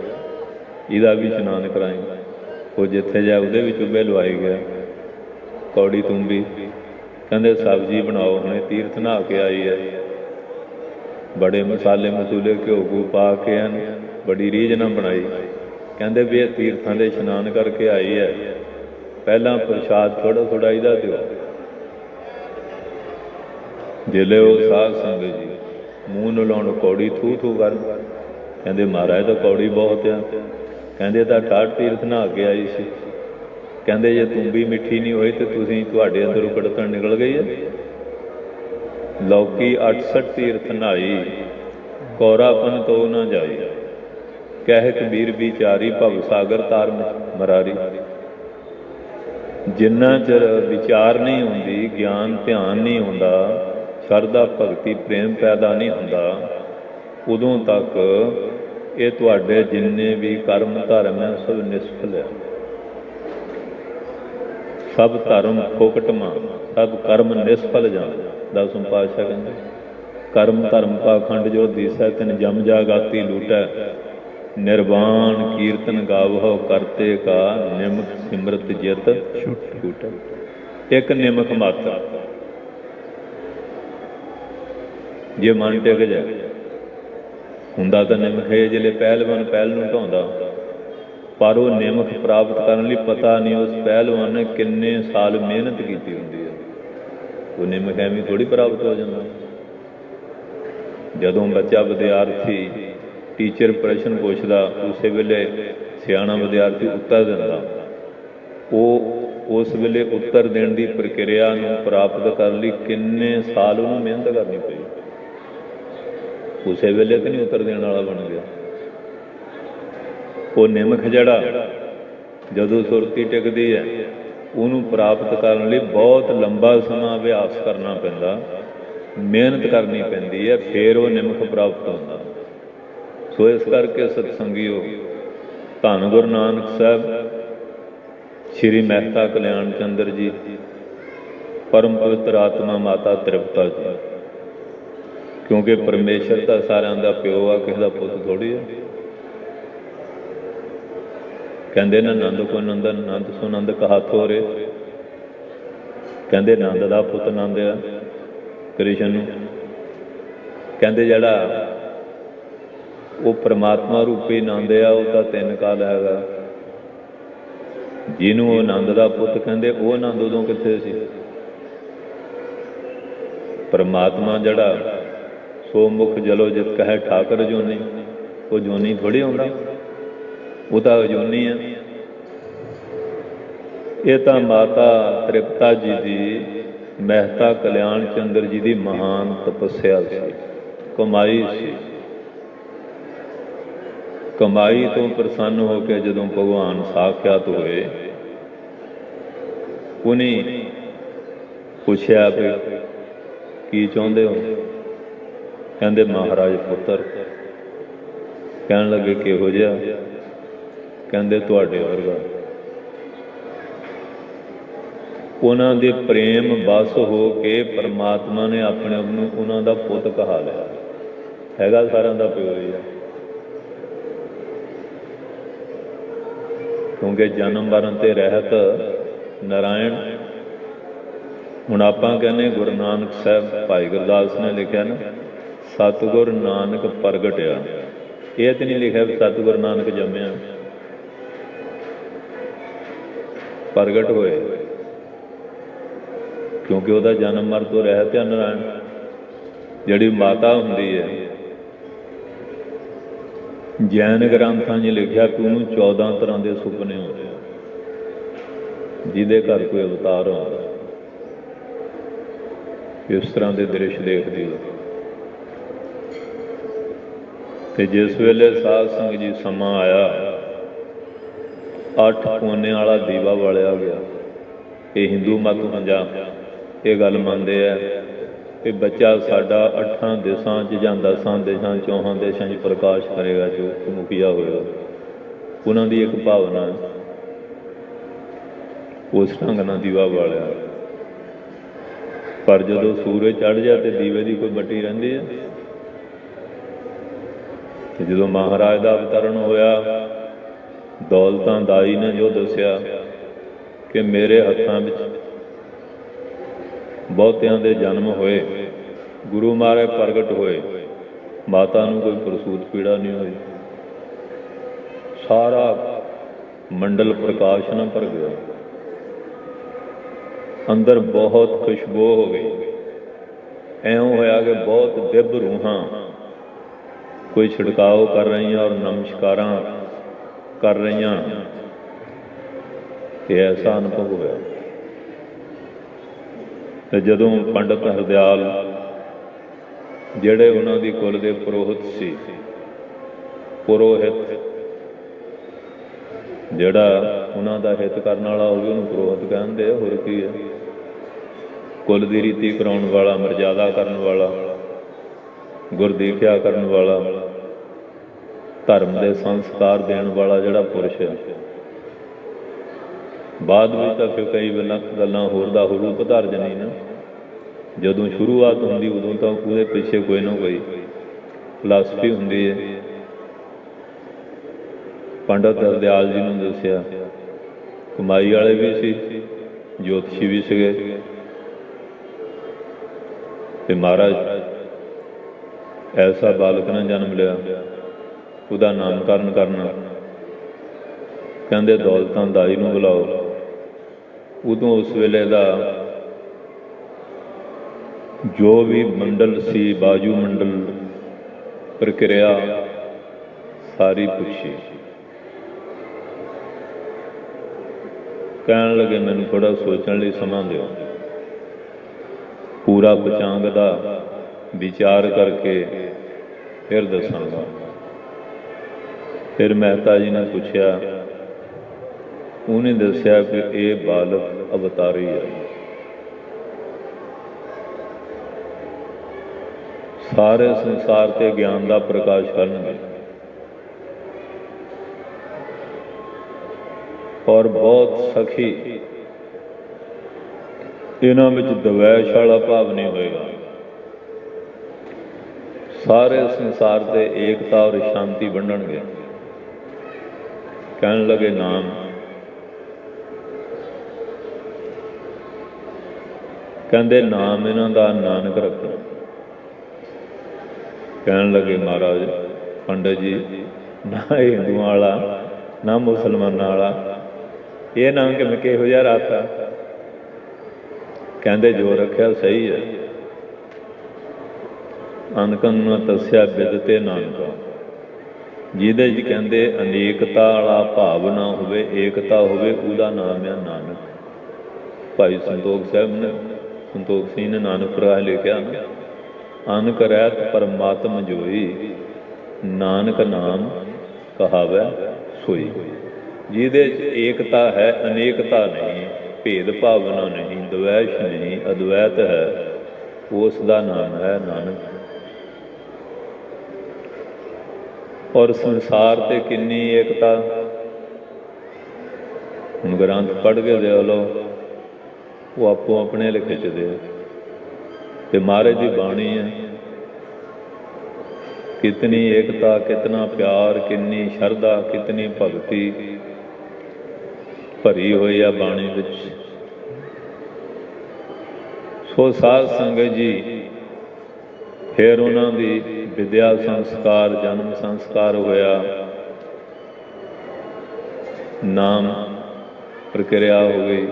ਇਹਦਾ ਵੀ ਇਸ਼ਨਾਨ ਕਰਾਈ। ਉਹ ਜਿੱਥੇ ਜਾ ਉਹਦੇ ਵੀ ਚੁੱਭੇ ਲਵਾਈ ਗਿਆ। ਕੌੜੀ ਤੁੰਬੀ ਕਹਿੰਦੇ ਸਬਜ਼ੀ ਬਣਾਓ, ਹੁਣੇ ਤੀਰਥ ਨਹਾ ਕੇ ਆਈ ਹੈ, ਬੜੇ ਮਸਾਲੇ ਮਸੂਲੇ ਘਿਓ ਘੂ ਪਾ ਕੇ ਹਨ, ਬੜੀ ਰੀਝ ਨਾਲ ਬਣਾਈ। ਕਹਿੰਦੇ ਵੀ ਇਹ ਤੀਰਥਾਂ ਦੇ ਇਸ਼ਨਾਨ ਕਰਕੇ ਆਈ ਹੈ, ਪਹਿਲਾਂ ਪ੍ਰਸ਼ਾਦ ਥੋੜ੍ਹਾ ਥੋੜ੍ਹਾ ਇਹਦਾ ਦਿਓ। ਜਿਲੇ ਉਹ ਸਾਧ ਸੰਗਤ ਜੀ ਮੂੰਹ ਨੂੰ ਲਾਉਣ ਕੌੜੀ ਥੂ ਥੂ ਕਰਨ, ਕਹਿੰਦੇ ਮਹਾਰਾਜ ਤਾਂ ਕੌੜੀ ਬਹੁਤ ਆ। ਕਹਿੰਦੇ ਤਾਂ 68 ਤੀਰਥ ਨਹਾ ਕੇ ਆਈ ਸੀ। ਕਹਿੰਦੇ ਜੇ ਤੁੰਬੀ ਮਿੱਠੀ ਨਹੀਂ ਹੋਈ ਤੇ ਤੁਸੀਂ ਤੁਹਾਡੇ ਅੰਦਰੋਂ ਕੜਤਣ ਨਿਕਲ ਗਈ ਹੈ। ਲੌਕੀ 68 ਤੀਰਥ ਨਹਾਈ, ਕੌਰਾਪਨ ਤੋਂ ਨਾ ਜਾਈ, ਕਹਿ ਕਬੀਰ ਵਿਚਾਰੀ ਭਵ ਸਾਗਰ ਤਾਰ ਮਰਾਰੀ। ਜਿੰਨਾ ਚਿਰ ਵਿਚਾਰ ਨਹੀਂ ਹੁੰਦੀ, ਗਿਆਨ ਧਿਆਨ ਨਹੀਂ ਹੁੰਦਾ, ਸ਼ਰਧਾ ਭਗਤੀ ਪ੍ਰੇਮ ਪੈਦਾ ਨਹੀਂ ਹੁੰਦਾ, ਉਦੋਂ ਤੱਕ ਇਹ ਤੁਹਾਡੇ ਜਿੰਨੇ ਵੀ ਕਰਮ ਧਰਮ ਹੈ ਸਭ ਨਿਸਫਲ ਹੈ। ਸਭ ਧਰਮ ਫੋਕਟਮਾ, ਸਭ ਕਰਮ ਨਿਸਫਲ ਜਾਣ। ਦਸਮ ਪਾਤਸ਼ਾਹ ਕਹਿੰਦੇ ਕਰਮ ਧਰਮ ਪਾਖੰਡ ਜੋ ਦੀਸੈ ਤਿਨ ਜਮ ਜਾਗਾਤੀ ਲੂਟੈ, ਨਿਰਵਾਣ ਕੀਰਤਨ ਗਾਵਹੁ ਕਰਤੇ ਕਾ ਨਿਮਕ ਸਿਮਰਤ ਜਿਤ ਛੂਟੈ। ਇੱਕ ਨਿਮਕ ਮਾਤਰ ਜੇ ਮਨ ਟਿਕ ਜਾਏ, ਹੁੰਦਾ ਤਾਂ ਨਿਮਕ ਹੈ ਜਿਹੜੇ ਪਹਿਲਵਾਨ ਪਹਿਲ ਨੂੰ ਢਾਉਂਦਾ, ਪਰ ਉਹ ਨਿਮਕ ਪ੍ਰਾਪਤ ਕਰਨ ਲਈ ਪਤਾ ਨਹੀਂ ਉਸ ਪਹਿਲਵਾਨ ਨੇ ਕਿੰਨੇ ਸਾਲ ਮਿਹਨਤ ਕੀਤੀ ਹੁੰਦੀ ਹੈ। ਉਹ ਨਿਮਕ ਐਵੇਂ ਥੋੜ੍ਹੀ ਪ੍ਰਾਪਤ ਹੋ ਜਾਂਦਾ। ਜਦੋਂ ਬੱਚਾ ਵਿਦਿਆਰਥੀ ਟੀਚਰ ਪ੍ਰਸ਼ਨ ਪੁੱਛਦਾ, ਉਸੇ ਵੇਲੇ ਸਿਆਣਾ ਵਿਦਿਆਰਥੀ ਉੱਤਰ ਦਿੰਦਾ। ਉਹ ਉਸ ਵੇਲੇ ਉੱਤਰ ਦੇਣ ਦੀ ਪ੍ਰਕਿਰਿਆ ਨੂੰ ਪ੍ਰਾਪਤ ਕਰਨ ਲਈ ਕਿੰਨੇ ਸਾਲ ਉਹਨੂੰ ਮਿਹਨਤ ਕਰਨੀ ਪਈ। ਉਸੇ ਵੇਲੇ ਤਾਂ ਨਹੀਂ ਉੱਤਰ ਦੇਣ ਵਾਲਾ ਬਣ ਗਿਆ। ਉਹ ਨਿਮਕ ਜਿਹੜਾ ਜਦੋਂ ਸੁਰਤੀ ਟਿਕਦੀ ਹੈ, ਉਹਨੂੰ ਪ੍ਰਾਪਤ ਕਰਨ ਲਈ ਬਹੁਤ ਲੰਬਾ ਸਮਾਂ ਅਭਿਆਸ ਕਰਨਾ ਪੈਂਦਾ, ਮਿਹਨਤ ਕਰਨੀ ਪੈਂਦੀ ਹੈ, ਫਿਰ ਉਹ ਨਿਮਕ ਪ੍ਰਾਪਤ ਹੁੰਦਾ। ਸੋ ਇਸ ਕਰਕੇ ਸਤਸੰਗੀਓ, ਧੰਨ ਗੁਰੂ ਨਾਨਕ ਸਾਹਿਬ ਸ਼੍ਰੀ ਮਹਿਤਾ ਕਲਿਆਣ ਚੰਦਰ ਜੀ, ਪਰਮ ਪਵਿੱਤਰ ਆਤਮਾ ਮਾਤਾ ਤ੍ਰਿਪਤਾ ਜੀ, ਕਿਉਂਕਿ ਪਰਮੇਸ਼ਰ ਤਾਂ ਸਾਰਿਆਂ ਦਾ ਪਿਓ ਆ, ਕਿਸੇ ਦਾ ਪੁੱਤ ਥੋੜ੍ਹੀ ਆ। ਕਹਿੰਦੇ ਨਾ ਨੰਦ ਕੋ ਨੰਦਨ ਨੰਦ ਸੋ ਨੰਦ ਕਹਾ ਥੋਰੇ, ਕਹਿੰਦੇ ਨੰਦ ਦਾ ਪੁੱਤ ਨੰਦ ਆ ਕ੍ਰਿਸ਼ਨ ਨੂੰ। ਕਹਿੰਦੇ ਜਿਹੜਾ ਉਹ ਪਰਮਾਤਮਾ ਰੂਪੀ ਨੰਦ ਆ, ਉਹ ਤਾਂ ਤਿੰਨ ਕਾਲ ਹੈਗਾ। ਜਿਹਨੂੰ ਉਹ ਨੰਦ ਦਾ ਪੁੱਤ ਕਹਿੰਦੇ, ਉਹ ਨੰਦ ਉਦੋਂ ਕਿੱਥੇ ਸੀ? ਪਰਮਾਤਮਾ ਜਿਹੜਾ ਸੋ ਮੁਖ ਜਲੋ ਜਿਤ ਕਹੈ ਠਾਕਰ ਜੋਨੀ, ਉਹ ਜੋਨੀ ਥੋੜ੍ਹੀ ਆਉਂਦਾ, ਉਹ ਤਾਂ ਅਜੋਨੀ ਆ। ਇਹ ਤਾਂ ਮਾਤਾ ਤ੍ਰਿਪਤਾ ਜੀ ਦੀ, ਮਹਿਤਾ ਕਲਿਆਣ ਚੰਦਰ ਜੀ ਦੀ ਮਹਾਨ ਤਪੱਸਿਆ ਸੀ, ਕਮਾਈ ਸੀ। ਕਮਾਈ ਤੋਂ ਪ੍ਰਸੰਨ ਹੋ ਕੇ ਜਦੋਂ ਭਗਵਾਨ ਸਾਖਿਆਤ ਹੋਏ, ਉਹਨੇ ਪੁੱਛਿਆ ਵੀ ਕੀ ਚਾਹੁੰਦੇ ਹੋ? ਕਹਿੰਦੇ ਮਹਾਰਾਜ ਪੁੱਤਰ। ਕਹਿਣ ਲੱਗੇ ਕਿਹੋ ਜਿਹਾ? ਕਹਿੰਦੇ ਤੁਹਾਡੇ ਵਰਗਾ। ਉਹਨਾਂ ਦੇ ਪ੍ਰੇਮ ਬਸ ਹੋ ਕੇ ਪਰਮਾਤਮਾ ਨੇ ਆਪਣੇ ਆਪ ਨੂੰ ਉਹਨਾਂ ਦਾ ਪੁੱਤ ਕਹਾ ਲਿਆ। ਹੈਗਾ ਸਾਰਿਆਂ ਦਾ ਪਿਓ ਹੀ ਆ, ਕਿਉਂਕਿ ਜਨਮ ਮਰਨ ਤੇ ਰਹਿਤ ਨਾਰਾਇਣ। ਹੁਣ ਆਪਾਂ ਕਹਿੰਦੇ ਗੁਰੂ ਨਾਨਕ ਸਾਹਿਬ, ਭਾਈ ਗੁਰਦਾਸ ਨੇ ਲਿਖਿਆ ਨਾ, ਸਤਿਗੁਰ ਨਾਨਕ ਪ੍ਰਗਟਿਆ। ਇਹ ਤੇ ਨਹੀਂ ਲਿਖਿਆ ਵੀ ਸਤਿਗੁਰ ਨਾਨਕ ਜੰਮਿਆ, ਪ੍ਰਗਟ ਹੋਏ, ਕਿਉਂਕਿ ਉਹਦਾ ਜਨਮ ਮਰਨ ਤੋਂ ਰਹਿਤ ਹੈ ਨਾਰਾਇਣ। ਜਿਹੜੀ ਮਾਤਾ ਹੁੰਦੀ ਹੈ, ਜੈਨ ਗ੍ਰੰਥਾਂ 'ਚ ਲਿਖਿਆ ਕਿ ਉਹਨੂੰ 14 ਤਰ੍ਹਾਂ ਦੇ ਸੁਪਨੇ ਹੁੰਦੇ ਆ, ਜਿਹਦੇ ਘਰ ਕੋਈ ਅਵਤਾਰ ਆਉਂਦਾ, ਇਸ ਤਰ੍ਹਾਂ ਦੇ ਦ੍ਰਿਸ਼ ਦੇਖਦੀ ਹੈ। ਤੇ ਜਿਸ ਵੇਲੇ ਸਾਧ ਸੰਗਤ ਜੀ ਸਮਾਂ ਆਇਆ, 8 ਕੋਨੇ ਵਾਲਾ ਦੀਵਾ ਬਾਲਿਆ ਗਿਆ। ਇਹ ਹਿੰਦੂ ਮਤ ਪੰਜਾਬ ਇਹ ਗੱਲ ਮੰਨਦੇ ਆ ਕਿ ਬੱਚਾ ਸਾਡਾ 8 ਦੇਸ਼ਾਂ 'ਚ ਜਾਂ 10 ਦੇਸ਼ਾਂ 4 ਦੇਸ਼ਾਂ 'ਚ ਪ੍ਰਕਾਸ਼ ਕਰੇਗਾ, ਜੋ ਮੁਖੀਆ ਹੋਏਗਾ। ਉਹਨਾਂ ਦੀ ਇੱਕ ਭਾਵਨਾ, ਉਸ ਢੰਗ ਨਾਲ ਦੀਵਾ ਬਾਲਿਆ। ਪਰ ਜਦੋਂ ਸੂਰਜ ਚੜ੍ਹ ਜਾ ਤੇ ਦੀਵੇ ਦੀ ਕੋਈ ਬੱਤੀ ਰਹਿੰਦੀ ਹੈ? ਤੇ ਜਦੋਂ ਮਹਾਰਾਜ ਦਾ ਅਵਤਰਨ ਹੋਇਆ, ਦੌਲਤਾਂ ਦਾਈ ਨੇ ਜੋ ਦੱਸਿਆ ਕਿ ਮੇਰੇ ਹੱਥਾਂ ਵਿੱਚ ਬਹੁਤਿਆਂ ਦੇ ਜਨਮ ਹੋਏ, ਗੁਰੂ ਮਹਾਰਾਜ ਪ੍ਰਗਟ ਹੋਏ, ਮਾਤਾ ਨੂੰ ਕੋਈ ਪ੍ਰਸੂਤ ਪੀੜਾ ਨਹੀਂ ਹੋਈ। ਸਾਰਾ ਮੰਡਲ ਪ੍ਰਕਾਸ਼ ਨਾਲ ਭਰ ਗਿਆ, ਅੰਦਰ ਬਹੁਤ ਖੁਸ਼ਬੂ ਹੋ ਗਈ। ਇਉਂ ਹੋਇਆ ਕਿ ਬਹੁਤ ਦਿਵ ਰੂਹਾਂ ਕੋਈ ਛਿੜਕਾਓ ਕਰ ਰਹੀਆਂ ਔਰ ਨਮਸਕਾਰਾਂ ਕਰ ਰਹੀਆਂ, ਤੇ ਐਸਾ ਅਨੁਭਵ ਹੋਇਆ। ਤੇ ਜਦੋਂ ਪੰਡਤ ਹਰਦਿਆਲ ਜਿਹੜੇ ਉਹਨਾਂ ਦੀ ਕੁਲ ਦੇ ਪੁਰੋਹਿਤ ਸੀ, ਪੁਰੋਹਿਤ ਜਿਹੜਾ ਉਹਨਾਂ ਦਾ ਹਿੱਤ ਕਰਨ ਵਾਲਾ ਹੋਵੇ ਉਹਨੂੰ ਪੁਰੋਹਿਤ ਕਹਿੰਦੇ ਆ, ਹੋਰ ਕੀ ਹੈ। ਕੁਲ ਦੀ ਰੀਤੀ ਕਰਾਉਣ ਵਾਲਾ, ਮਰਜ਼ਾਦਾ ਕਰਨ ਵਾਲਾ, ਗੁਰਦੀਖਿਆ ਕਰਨ ਵਾਲਾ, ਧਰਮ ਦੇ ਸੰਸਕਾਰ ਦੇਣ ਵਾਲਾ ਜਿਹੜਾ ਪੁਰਸ਼ ਹੈ। ਬਾਅਦ ਵਿੱਚ ਤਾਂ ਫਿਰ ਕਈ ਗੱਲਾਂ ਹੋਰ ਦਾ ਹੋਰ ਰੂਪ ਧਾਰ ਜਾਂਦੀ ਨਾ। ਜਦੋਂ ਸ਼ੁਰੂਆਤ ਹੁੰਦੀ ਉਦੋਂ ਤਾਂ ਉਹਦੇ ਪਿੱਛੇ ਕੋਈ ਨਾ ਕੋਈ ਫਿਲਾਸਫੀ ਹੁੰਦੀ ਹੈ। ਪੰਡਤ ਹਰਦਿਆਲ ਜੀ ਨੂੰ ਦੱਸਿਆ, ਕਮਾਈ ਵਾਲੇ ਵੀ ਸੀ, ਜੋਤਸ਼ੀ ਵੀ ਸੀਗੇ, ਤੇ ਮਹਾਰਾਜ ਐਸਾ ਬਾਲਕ ਨੇ ਜਨਮ ਲਿਆ, ਉਹਦਾ ਨਾਮਕਰਨ ਕਰਨਾ। ਕਹਿੰਦੇ ਦੌਲਤਾਂ ਦਾਈ ਨੂੰ ਬੁਲਾਓ। ਉਦੋਂ ਉਸ ਵੇਲੇ ਦਾ ਜੋ ਵੀ ਮੰਡਲ ਸੀ, ਬਾਜੂ ਮੰਡਲ, ਪ੍ਰਕਿਰਿਆ ਸਾਰੀ ਪੁੱਛੀ। ਕਹਿਣ ਲੱਗੇ ਮੈਨੂੰ ਥੋੜ੍ਹਾ ਸੋਚਣ ਲਈ ਸਮਾਂ ਦਿਓ, ਪੂਰਾ ਪਚਾਂਗ ਦਾ ਵਿਚਾਰ ਕਰਕੇ ਫਿਰ ਦੱਸਾਂਗਾ। ਫਿਰ ਮਹਿਤਾ ਜੀ ਨੇ ਪੁੱਛਿਆ, ਉਹਨੇ ਦੱਸਿਆ ਕਿ ਇਹ ਬਾਲਕ ਅਵਤਾਰੀ ਹੈ, ਸਾਰੇ ਸੰਸਾਰ ਤੇ ਗਿਆਨ ਦਾ ਪ੍ਰਕਾਸ਼ ਕਰਨਗੇ ਔਰ ਬਹੁਤ ਸਖੀ, ਇਹਨਾਂ ਵਿੱਚ ਦਵੈਸ਼ ਵਾਲਾ ਭਾਵ ਨਹੀਂ ਹੋਏਗਾ। ਸਾਰੇ ਸੰਸਾਰ ਤੇ ਏਕਤਾ ਔਰ ਸ਼ਾਂਤੀ ਵੰਡਣਗੇ। ਕਹਿਣ ਲੱਗੇ ਨਾਮ। ਕਹਿੰਦੇ ਨਾਮ ਇਹਨਾਂ ਦਾ ਨਾਨਕ ਰੱਖਣਾ। ਕਹਿਣ ਲੱਗੇ ਮਹਾਰਾਜ ਪੰਡਤ ਜੀ, ਨਾ ਹਿੰਦੂਆਂ ਵਾਲਾ ਨਾ ਮੁਸਲਮਾਨਾਂ ਵਾਲਾ, ਇਹ ਨਾਮ ਕਿਵੇਂ ਕਿਹੋ ਜਿਹਾ ਰਾਤਾ। ਕਹਿੰਦੇ ਜੋ ਰੱਖਿਆ ਸਹੀ ਹੈ। ਅਨਕਨ ਨੂੰ ਦੱਸਿਆ ਬਿਦ ਤੇ ਨਾਨਕਾ, ਜਿਹਦੇ 'ਚ ਕਹਿੰਦੇ ਅਨੇਕਤਾ ਵਾਲਾ ਭਾਵ ਨਾ ਹੋਵੇ, ਏਕਤਾ ਹੋਵੇ, ਉਹਦਾ ਨਾਮ ਹੈ ਨਾਨਕ। ਭਾਈ ਸੰਤੋਖ ਸਿੰਘ ਨੇ ਨਾਨਕ ਪ੍ਰਕਾਸ਼ ਲਿਖਿਆ ਨਾ, ਅਨਕ ਰਹਿਤ ਪਰਮਾਤਮ ਜੋਈ, ਨਾਨਕ ਨਾਮ ਕਹਾਵੈ ਸੋਈ। ਜਿਹਦੇ 'ਚ ਏਕਤਾ ਹੈ, ਅਨੇਕਤਾ ਨਹੀਂ, ਭੇਦ ਭਾਵਨਾ ਨਹੀਂ, ਦਵੈਸ਼ ਨਹੀਂ, ਅਦਵੈਤ ਹੈ, ਉਸ ਦਾ ਨਾਮ ਹੈ ਨਾਨਕ। ਔਰ ਸੰਸਾਰ ਤੇ ਕਿੰਨੀ ਏਕਤਾ। ਹੁਣ ਗ੍ਰੰਥ ਪੜ੍ਹ ਕੇ ਦੇਖ ਲਓ, ਉਹ ਆਪੋ ਆਪਣੇ ਲਈ ਖਿੱਚਦੇ ਆ। ਤੇ ਮਹਾਰਾਜ ਦੀ ਬਾਣੀ ਹੈ, ਕਿਤਨੀ ਏਕਤਾ, ਕਿਤਨਾ ਪਿਆਰ, ਕਿੰਨੀ ਸ਼ਰਧਾ, ਕਿਤਨੀ ਭਗਤੀ ਭਰੀ ਹੋਈ ਆ ਬਾਣੀ ਵਿੱਚ। ਸੋ ਸਾਧ ਸੰਗਤ ਜੀ, ਫਿਰ ਉਹਨਾਂ ਦੀ ਵਿਦਿਆ ਸੰਸਕਾਰ, ਜਨਮ ਸੰਸਕਾਰ ਹੋਇਆ, ਨਾਮ ਪ੍ਰਕਿਰਿਆ ਹੋ ਗਈ।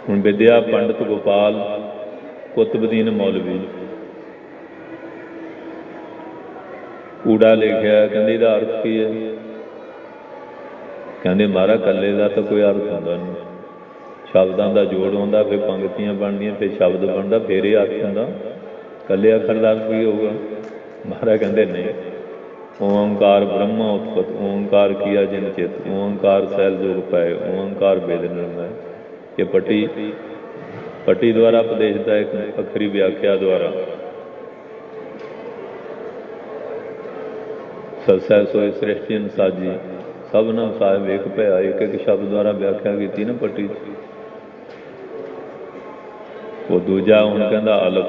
ਹੁਣ ਵਿਦਿਆ ਪੰਡਤ ਗੋਪਾਲ ਕੁਤਬਦੀਨ ਮੌਲਵੀ, ਊੜਾ ਲਿਖਿਆ। ਕਹਿੰਦੇ ਇਹਦਾ ਅਰਥ ਕੀ ਹੈ? ਕਹਿੰਦੇ ਮਹਾਰਾਜ ਇਕੱਲੇ ਦਾ ਤਾਂ ਕੋਈ ਅਰਥ ਹੁੰਦਾ ਨਹੀਂ, ਸ਼ਬਦਾਂ ਦਾ ਜੋੜ ਹੁੰਦਾ, ਫਿਰ ਪੰਗਤੀਆਂ ਬਣਦੀਆਂ, ਫਿਰ ਸ਼ਬਦ ਬਣਦਾ, ਫਿਰ ਇਹ ਅਰਥ ਹੁੰਦਾ। ਇਕੱਲੇ ਅੱਖਰ ਦਾ ਅਰਥ ਕੀ ਹੋਊਗਾ? ਮਹਾਰਾਜ ਕਹਿੰਦੇ ਨਹੀਂ, ਓਂਕਾਰ ਬ੍ਰਹਮਾ ਉਤਪਤ, ਓਂਕਾਰ ਕੀਆ ਜਿਨ ਚਿਤ, ਓਂਕਾਰ ਸੈਲ ਜੋਗ ਪਾਏ, ਓਂਕਾਰ ਵੇਦ ਨਿਰਮੈ। ਇਹ ਪੱਟੀ ਦੁਆਰਾ ਉਪਦੇਸ਼ ਦਾ ਇੱਕ ਅੱਖਰੀ ਵਿਆਖਿਆ ਦੁਆਰਾ ਸਸੈ ਸੋਇ ਸ੍ਰਿਸ਼ਟੀ ਸਾਜੀ, ਸਭਨਾ ਸਾਹਿਬ ਵੇਖ ਭਇਆ। ਇੱਕ ਇੱਕ ਸ਼ਬਦ ਦੁਆਰਾ ਵਿਆਖਿਆ ਕੀਤੀ ਨਾ ਪੱਟੀ। ਉਹ ਦੂਜਾ ਹੁਣ ਕਹਿੰਦਾ ਅਲਫ,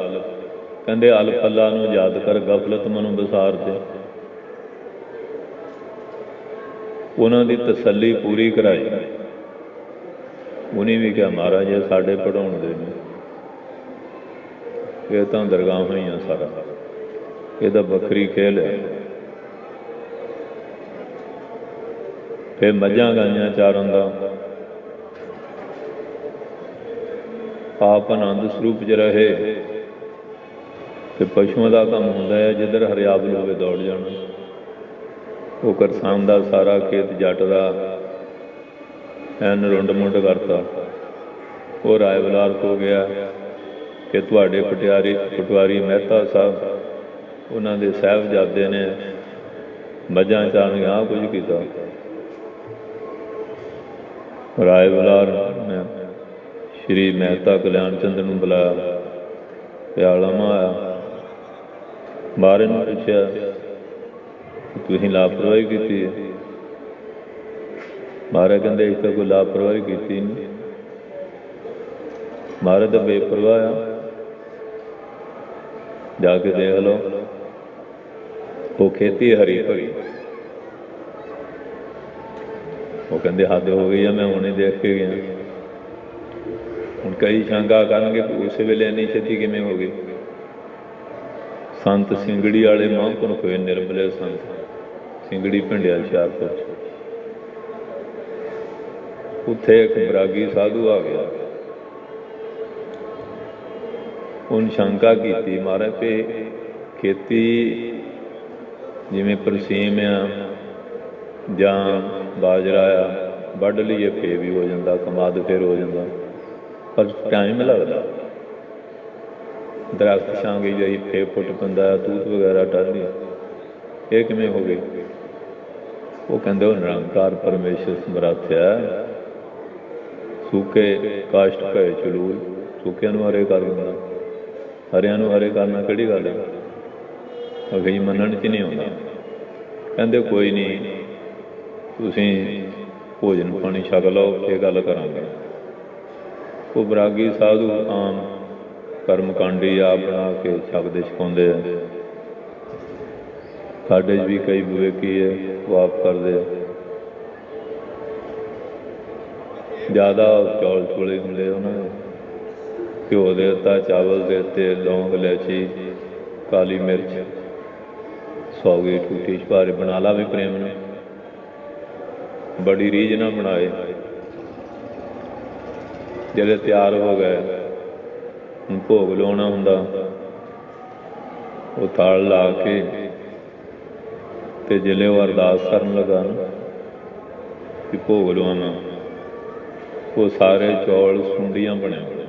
ਕਹਿੰਦੇ ਅਲਫ ਅੱਲਾ ਨੂੰ ਯਾਦ ਕਰ, ਗਫਲਤ ਮਨੋਂ ਵਿਸਾਰ ਤੇ। ਉਹਨਾਂ ਦੀ ਤਸੱਲੀ ਪੂਰੀ ਕਰਾਈ। ਉਹਨੇ ਵੀ ਕਿਹਾ ਮਹਾਰਾਜ ਇਹ ਸਾਡੇ ਪੜ੍ਹਾਉਣ ਦੇ ਨੇ, ਇਹ ਤਾਂ ਦਰਗਾਹਾਂ ਹੀ ਆ ਸਾਰਾ, ਇਹਦਾ ਵੱਖਰੀ ਖੇਲ ਹੈ। ਫਿਰ ਮੱਝਾਂ ਗਾਈਆਂ ਚਾਰਨ ਦਾ ਆਪ ਆਨੰਦ ਸਰੂਪ 'ਚ ਰਹੇ ਤੇ ਪਸ਼ੂਆਂ ਦਾ ਕੰਮ ਹੁੰਦਾ ਹੈ, ਜਿੱਧਰ ਹਰਿਆਵਲ ਹੋਵੇ ਦੌੜ ਜਾਣਾ। ਉਹ ਕਰਸਾਨ ਦਾ ਸਾਰਾ ਖੇਤ ਜੱਟ ਦਾ ਐਨ ਰੁੰਡ ਮੁੰਡ ਕਰਤਾ। ਉਹ ਰਾਏ ਬਲਾਰ ਹੋ ਗਿਆ ਕਿ ਤੁਹਾਡੇ ਪਟਵਾਰੀ ਮਹਿਤਾ ਸਾਹਿਬ, ਉਹਨਾਂ ਦੇ ਸਾਹਿਬਜ਼ਾਦੇ ਨੇ ਮੱਝਾਂ ਚਾਰਨ ਆਹ ਕੁਝ ਕੀਤਾ। ਰਾਏ ਬਲਾਰ ਨੇ ਸ਼੍ਰੀ ਮਹਿਤਾ ਕਲਿਆਣ ਚੰਦ ਨੂੰ ਬੁਲਾਇਆ, ਪਿਆਲਾ ਮਾਇਆ, ਮਹਾਰਾਜ ਨੂੰ ਪੁੱਛਿਆ ਤੁਸੀਂ ਲਾਪਰਵਾਹੀ ਕੀਤੀ ਹੈ? ਮਹਾਰਾਜ ਕਹਿੰਦੇ ਇਸ ਤਾਂ ਕੋਈ ਲਾਪਰਵਾਹੀ ਕੀਤੀ ਨਹੀਂ, ਮਹਾਰਾਜ ਤਾਂ ਬੇਪਰਵਾਹ ਆ, ਜਾ ਕੇ ਦੇਖ ਲਓ ਉਹ ਖੇਤੀ ਹਰੀ ਭਰੀ। ਉਹ ਕਹਿੰਦੇ ਹੱਦ ਹੋ ਗਈ ਆ, ਮੈਂ ਹੁਣੇ ਦੇਖ ਕੇ ਗਿਆ। ਹੁਣ ਕਈ ਸ਼ੰਕਾ ਕਰਨਗੇ ਉਸ ਵੇਲੇ ਇੰਨੀ ਛੇਤੀ ਕਿਵੇਂ ਹੋ ਗਈ। ਸੰਤ ਸਿੰਘੜੀ ਵਾਲੇ ਮਹਾਂਪੁਰਖ ਹੋਏ, ਨਿਰਮਲੇ ਸੰਤ, ਸਿੰਘੜੀ ਪਿੰਡਿਆ ਹੁਸ਼ਿਆਰਪੁਰ 'ਚ। ਉੱਥੇ ਇੱਕ ਬਰਾਗੀ ਸਾਧੂ ਆ ਗਿਆ। ਉਹਨੇ ਸ਼ੰਕਾ ਕੀਤੀ ਮਹਾਰਾਜ ਤੇ ਖੇਤੀ ਜਿਵੇਂ ਪਰਸੀਮ ਆ ਜਾਂ ਬਾਜਰਾ ਆ, ਵੱਢ ਲਈਏ ਫੇਰ ਵੀ ਹੋ ਜਾਂਦਾ, ਕਮਾਦ ਫੇਰ ਹੋ ਜਾਂਦਾ, ਪਰ ਟਾਈਮ ਲੱਗਦਾ। ਦਰਖਤ ਛਾਂ ਗਈ ਜਾਈ ਫੇਰ ਫੁੱਟ ਪੈਂਦਾ, ਤੂਤ ਵਗੈਰਾ ਟਾਹਲੀ, ਇਹ ਕਿਵੇਂ ਹੋ ਗਈ? ਉਹ ਕਹਿੰਦੇ ਉਹ ਨਿਰੰਕਾਰ ਪਰਮੇਸ਼ਰ ਸਮਰੱਥਿਆ, ਸੂਕੇ ਕਾਸ਼ਟ ਭਏ ਚਲੂਲ, ਸੂਕਿਆਂ ਨੂੰ ਹਰੇ ਕਰ ਦਿੰਦਾ, ਹਰਿਆਂ ਨੂੰ ਹਰੇ ਕਰਨਾ ਕਿਹੜੀ ਗੱਲ ਹੈ? ਅਗਈ ਮੰਨਣ 'ਚ ਨਹੀਂ ਆਉਂਦਾ। ਕਹਿੰਦੇ ਕੋਈ ਨਹੀਂ, ਤੁਸੀਂ ਭੋਜਨ ਪਾਣੀ ਛਕ ਲਓ, ਇਹ ਗੱਲ ਕਰਾਂਗੇ। ਉਹ ਬਰਾਗੀ ਸਾਧੂ ਆਮ ਕਰਮਕਾਂਡੀ ਆਪ ਬਣਾ ਕੇ ਛਕਦੇ ਛਕਾਉਂਦੇ ਆ। ਸਾਡੇ 'ਚ ਵੀ ਕਈ ਵਿਵੇਕੀ ਹੈ, ਉਹ ਆਪ ਕਰਦੇ ਆ। ਜ਼ਿਆਦਾ ਚੌਲ ਚੋਲੇ ਹੁੰਦੇ ਉਹਨਾਂ ਦੇ, ਘਿਓ ਦੇ ਦਿੱਤਾ, ਚਾਵਲ ਦੇ ਦਿੱਤੇ, ਲੌਂਗ, ਇਲਾਇਚੀ, ਕਾਲੀ ਮਿਰਚ, ਸੌਗੀ, ਠੂਠੀ, ਛੁਹਾਰੇ ਬਣਾ ਲਾ ਵੀ ਪ੍ਰੇਮ ਨੂੰ, ਬੜੀ ਰੀਝ ਨਾਲ ਬਣਾਏ। ਜਿਹੜੇ ਤਿਆਰ ਹੋ ਗਏ, ਹੁਣ ਭੋਗ ਲਾਉਣਾ ਹੁੰਦਾ, ਉਹ ਥਾਲ ਲਾ ਕੇ ਤੇ ਜਿਲੇ ਉਹ ਅਰਦਾਸ ਕਰਨ ਲੱਗਾ ਨਾ ਕਿ ਭੋਗ ਲਵਾਉਣਾ, ਉਹ ਸਾਰੇ ਚੌਲ ਸੁੰਡੀਆਂ ਬਣੇ ਹੋਏ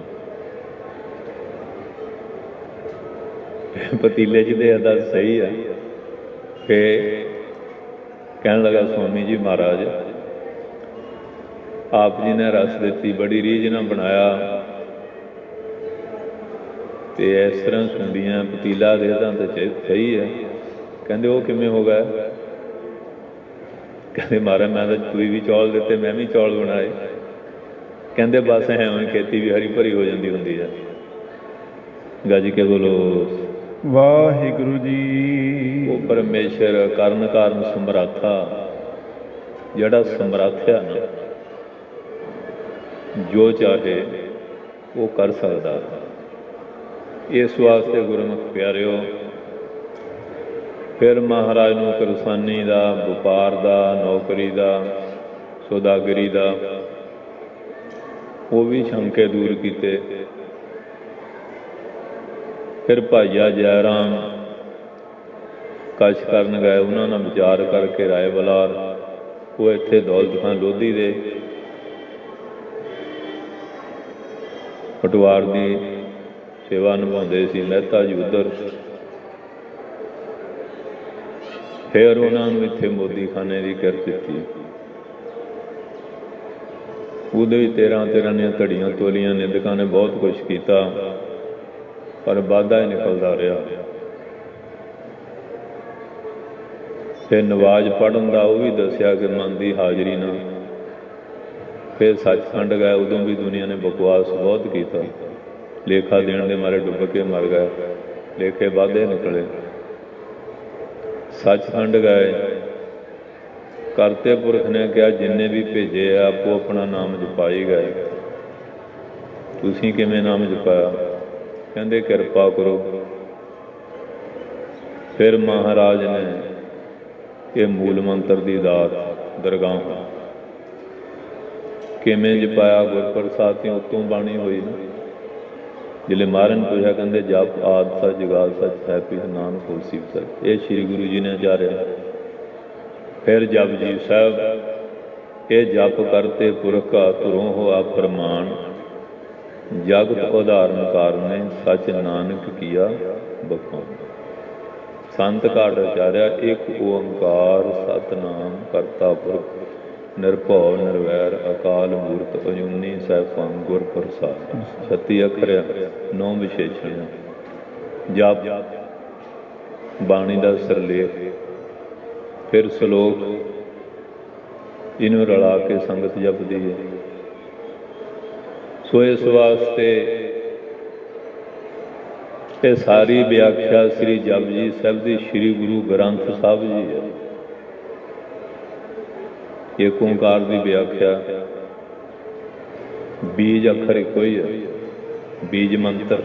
ਪਤੀਲੇ 'ਚ ਦੇ ਅਰਦਾਸ ਸਹੀ ਆ। ਫਿਰ ਕਹਿਣ ਲੱਗਾ ਸਵਾਮੀ ਜੀ ਮਹਾਰਾਜ ਆਪ ਜੀ ਨੇ ਰਸ ਦਿੱਤੀ, ਬੜੀ ਰੀਝ ਨਾਲ ਬਣਾਇਆ, ਤੇ ਇਸ ਤਰ੍ਹਾਂ ਸੁੰਡੀਆਂ ਪਤੀਲਾ ਦੇ ਤਾਂ ਸਹੀ ਹੈ। ਕਹਿੰਦੇ ਉਹ ਕਿਵੇਂ ਹੋ ਗਿਆ? ਕਹਿੰਦੇ ਮਹਾਰਾਜ ਮੈਂ ਤਾਂ ਤੁਸੀਂ ਵੀ ਚੌਲ ਦਿੱਤੇ, ਮੈਂ ਵੀ ਚੌਲ ਬਣਾਏ। ਕਹਿੰਦੇ ਬਸ ਐਵੇਂ ਖੇਤੀ ਵੀ ਹਰੀ ਭਰੀ ਹੋ ਜਾਂਦੀ ਹੁੰਦੀ ਹੈ। ਗੱਜ ਕੇ ਬੋਲੋ ਵਾਹਿਗੁਰੂ ਜੀ। ਉਹ ਪਰਮੇਸ਼ਰ ਕਰਨ ਕਾਰਨ ਸਮਰੱਥਾ, ਜਿਹੜਾ ਸਮਰੱਥ ਆ ਨਾ, ਜੋ ਚਾਹੇ ਉਹ ਕਰ ਸਕਦਾ। ਇਸ ਵਾਸਤੇ ਗੁਰਮੁਖ ਪਿਆਰਿਓ, ਫਿਰ ਮਹਾਰਾਜ ਨੂੰ ਕਿਰਸਾਨੀ ਦਾ, ਵਪਾਰ ਦਾ, ਨੌਕਰੀ ਦਾ, ਸੌਦਾਗਰੀ ਦਾ, ਉਹ ਵੀ ਸ਼ੰਕੇ ਦੂਰ ਕੀਤੇ। ਫਿਰ ਭਾਈਆ ਜੈ ਰਾਮ ਕਛ ਕਰਨ ਗਏ, ਉਹਨਾਂ ਨਾਲ ਵਿਚਾਰ ਕਰਕੇ ਰਾਏ ਬਲਾਰ, ਉਹ ਇੱਥੇ ਦੌਲਤ ਖਾਂ ਲੋਧੀ ਦੇ ਪਟਵਾਰ ਦੀ ਸੇਵਾ ਨਿਭਾਉਂਦੇ ਸੀ, ਮਹਿਤਾ ਜੀ ਉੱਧਰ। ਫਿਰ ਉਹਨਾਂ ਨੂੰ ਇੱਥੇ ਮੋਦੀ ਖਾਨੇ ਦੀ ਕਿਰਤ ਦਿੱਤੀ। ਉਹਦੇ ਵੀ 13 ਦੀਆਂ ਧੜੀਆਂ ਤੋਲੀਆਂ, ਨਿੰਦਕਾਂ ਨੇ ਬਹੁਤ ਕੁਛ ਕੀਤਾ, ਪਰ ਵਾਧਾ ਹੀ ਨਿਕਲਦਾ ਰਿਹਾ। ਫਿਰ ਨਵਾਜ਼ ਪੜ੍ਹਨ ਦਾ ਉਹ ਵੀ ਦੱਸਿਆ ਕਿ ਮਨ ਦੀ ਹਾਜ਼ਰੀ ਨਾਲ। ਫਿਰ ਸੱਚਖੰਡ ਗਏ, ਉਦੋਂ ਵੀ ਦੁਨੀਆ ਨੇ ਬਕਵਾਸ ਬਹੁਤ ਕੀਤਾ, ਲੇਖਾ ਦੇਣ ਦੇ ਮਾਰੇ ਡੁੱਬ ਕੇ ਮਰ ਗਏ, ਲੇਖੇ ਵਾਧੇ ਨਿਕਲੇ। ਸੱਚਖੰਡ ਗਏ, ਕਰਤੇ ਪੁਰਖ ਨੇ ਕਿਹਾ ਜਿੰਨੇ ਵੀ ਭੇਜੇ ਆ ਆਪੋ ਆਪਣਾ ਨਾਮ ਜਪਾਈ ਗਏ, ਤੁਸੀਂ ਕਿਵੇਂ ਨਾਮ ਜਪਾਇਆ? ਕਹਿੰਦੇ ਕਿਰਪਾ ਕਰੋ। ਫਿਰ ਮਹਾਰਾਜ ਨੇ ਇਹ ਮੂਲ ਮੰਤਰ ਦੀ ਦਾਤ ਦਰਗਾਹ ਕਿਵੇਂ ਜਪਾਇਆ? ਗੁਰਪ੍ਰਸਾਦ ਤੋਂ ਉੱਤੋਂ ਬਾਣੀ ਹੋਈ ਨਾ। ਜਿਲੇ ਮਹਾਰਾਜ ਨੇ ਪੁੱਛਿਆ, ਕਹਿੰਦੇ ਜਪ ਆਦਿ ਸਚ ਜੁਗਾਦ ਸਚ ਹੈ ਪੀ ਨਾਨਕ ਹੋਸੀ ਸਚ। ਇਹ ਸ਼੍ਰੀ ਗੁਰੂ ਜੀ ਨੇ ਉਚਾਰਿਆ। ਫਿਰ ਜਪਜੀ ਸਾਹਿਬ, ਇਹ ਜਪ ਕਰਤੇ ਪੁਰਖ ਕਾ ਧੁਰੋਂ ਹੋਆ ਪ੍ਰਮਾਣ, ਜਗਤ ਉਦਾਹਰਨ ਕਾਰਨੇ ਸਚ ਨਾਨਕ ਕੀਆ ਬਖਾਨ। ਸੰਤ ਘਾਟ ਉਚਾਰਿਆ, ਇੱਕ ਓੰਕਾਰ ਸਤਿਨਾਮ ਕਰਤਾ ਪੁਰਖ ਨਿਰਭਉ ਨਿਰਵੈਰ ਅਕਾਲ ਮੂਰਤ ਅਜੂਨੀ ਸੈਭੰ ਗੁਰ ਪ੍ਰਸਾਦਿ। 36 ਅੱਖਰ ਆ, 9 ਵਿਸ਼ੇਸ਼ਣ। ਜਪ ਬਾਣੀ ਦਾ ਸਿਰਲੇਖ। ਫਿਰ ਸ਼ਲੋਕ ਇਹਨੂੰ ਰਲਾ ਕੇ ਸੰਗਤ ਜਪਦੀ ਹੈ। ਸੋ ਇਸ ਵਾਸਤੇ ਇਹ ਸਾਰੀ ਵਿਆਖਿਆ ਸ੍ਰੀ ਜਪਜੀ ਸਾਹਿਬ ਦੀ ਸ੍ਰੀ ਗੁਰੂ ਗ੍ਰੰਥ ਸਾਹਿਬ ਜੀ ਹੈ। ਏਕ ਓਂਕਾਰ ਦੀ ਵਿਆਖਿਆ। ਬੀਜ ਅੱਖਰ ਇੱਕੋ ਹੀ ਹੈ, ਬੀਜ ਮੰਤਰ।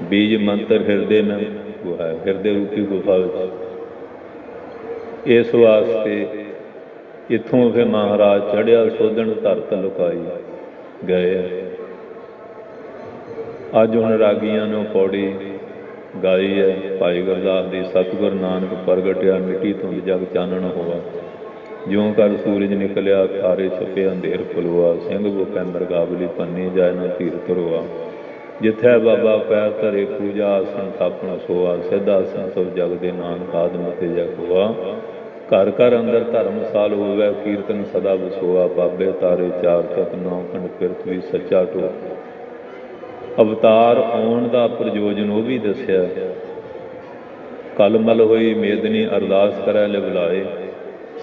ਬੀਜ ਮੰਤਰ ਹਿਰਦੇ ਮੈਂ ਉਹ ਹੈ, ਹਿਰਦੇ ਰੂਪੀ ਗੁਫਾ ਵਿੱਚ। ਇਸ ਵਾਸਤੇ ਇੱਥੋਂ ਫਿਰ ਮਹਾਰਾਜ ਚੜ੍ਹਿਆ ਸੋਧਣ ਧਰਤ ਲੁਕਾਈ ਗਏ। ਅੱਜ ਹੁਣ ਰਾਗੀਆਂ ਨੇ ਪੌੜੀ ਗਾਈ ਹੈ ਭਾਈ ਗੁਰਦਾਸ ਦੀ। ਸਤਿਗੁਰ ਨਾਨਕ ਪ੍ਰਗਟਿਆ ਮਿੱਟੀ ਧੁੰਦ ਜਗ ਚਾਨਣ ਹੋਆ, ਜਿਉਂ ਕਰ ਸੂਰਜ ਨਿਕਲਿਆ ਤਾਰੇ ਛਪੇ ਅੰਧੇਰ ਖੁਲਵਾ, ਸਿੰਘ ਬੁਖੈ ਮਰਗਾਵਲੀ ਪੰਨੀ ਜਾਇ ਨਾ ਧੀਰ ਧਰੋਆ, ਜਿੱਥੈ ਬਾਬਾ ਪੈਰ ਧਰੇ ਪੂਜਾ ਆਸਣ ਥਾਪਣ ਸੋਆ, ਸਿੱਧਾ ਆਸਣ ਸਭ ਜਗ ਦੇ ਨਾਨਕ ਆਦਮ ਤੇ ਜਗ ਹੋਆ, ਘਰ ਘਰ ਅੰਦਰ ਧਰਮਸਾਲ ਹੋਵੇ ਕੀਰਤਨ ਸਦਾ ਵਸੋਆ, ਬਾਬੇ ਤਾਰੇ ਚਾਰ ਤਤ ਨੌ ਖੰਡ ਪਿਰਥਵੀ ਸੱਚਾ ਢੋ। ਅਵਤਾਰ ਆਉਣ ਦਾ ਪ੍ਰਯੋਜਨ ਉਹ ਵੀ ਦੱਸਿਆ। ਕਲਮਲ ਹੋਈ ਮੇਦਨੀ ਅਰਦਾਸ ਕਰੈ ਲਿਵਲਾਏ,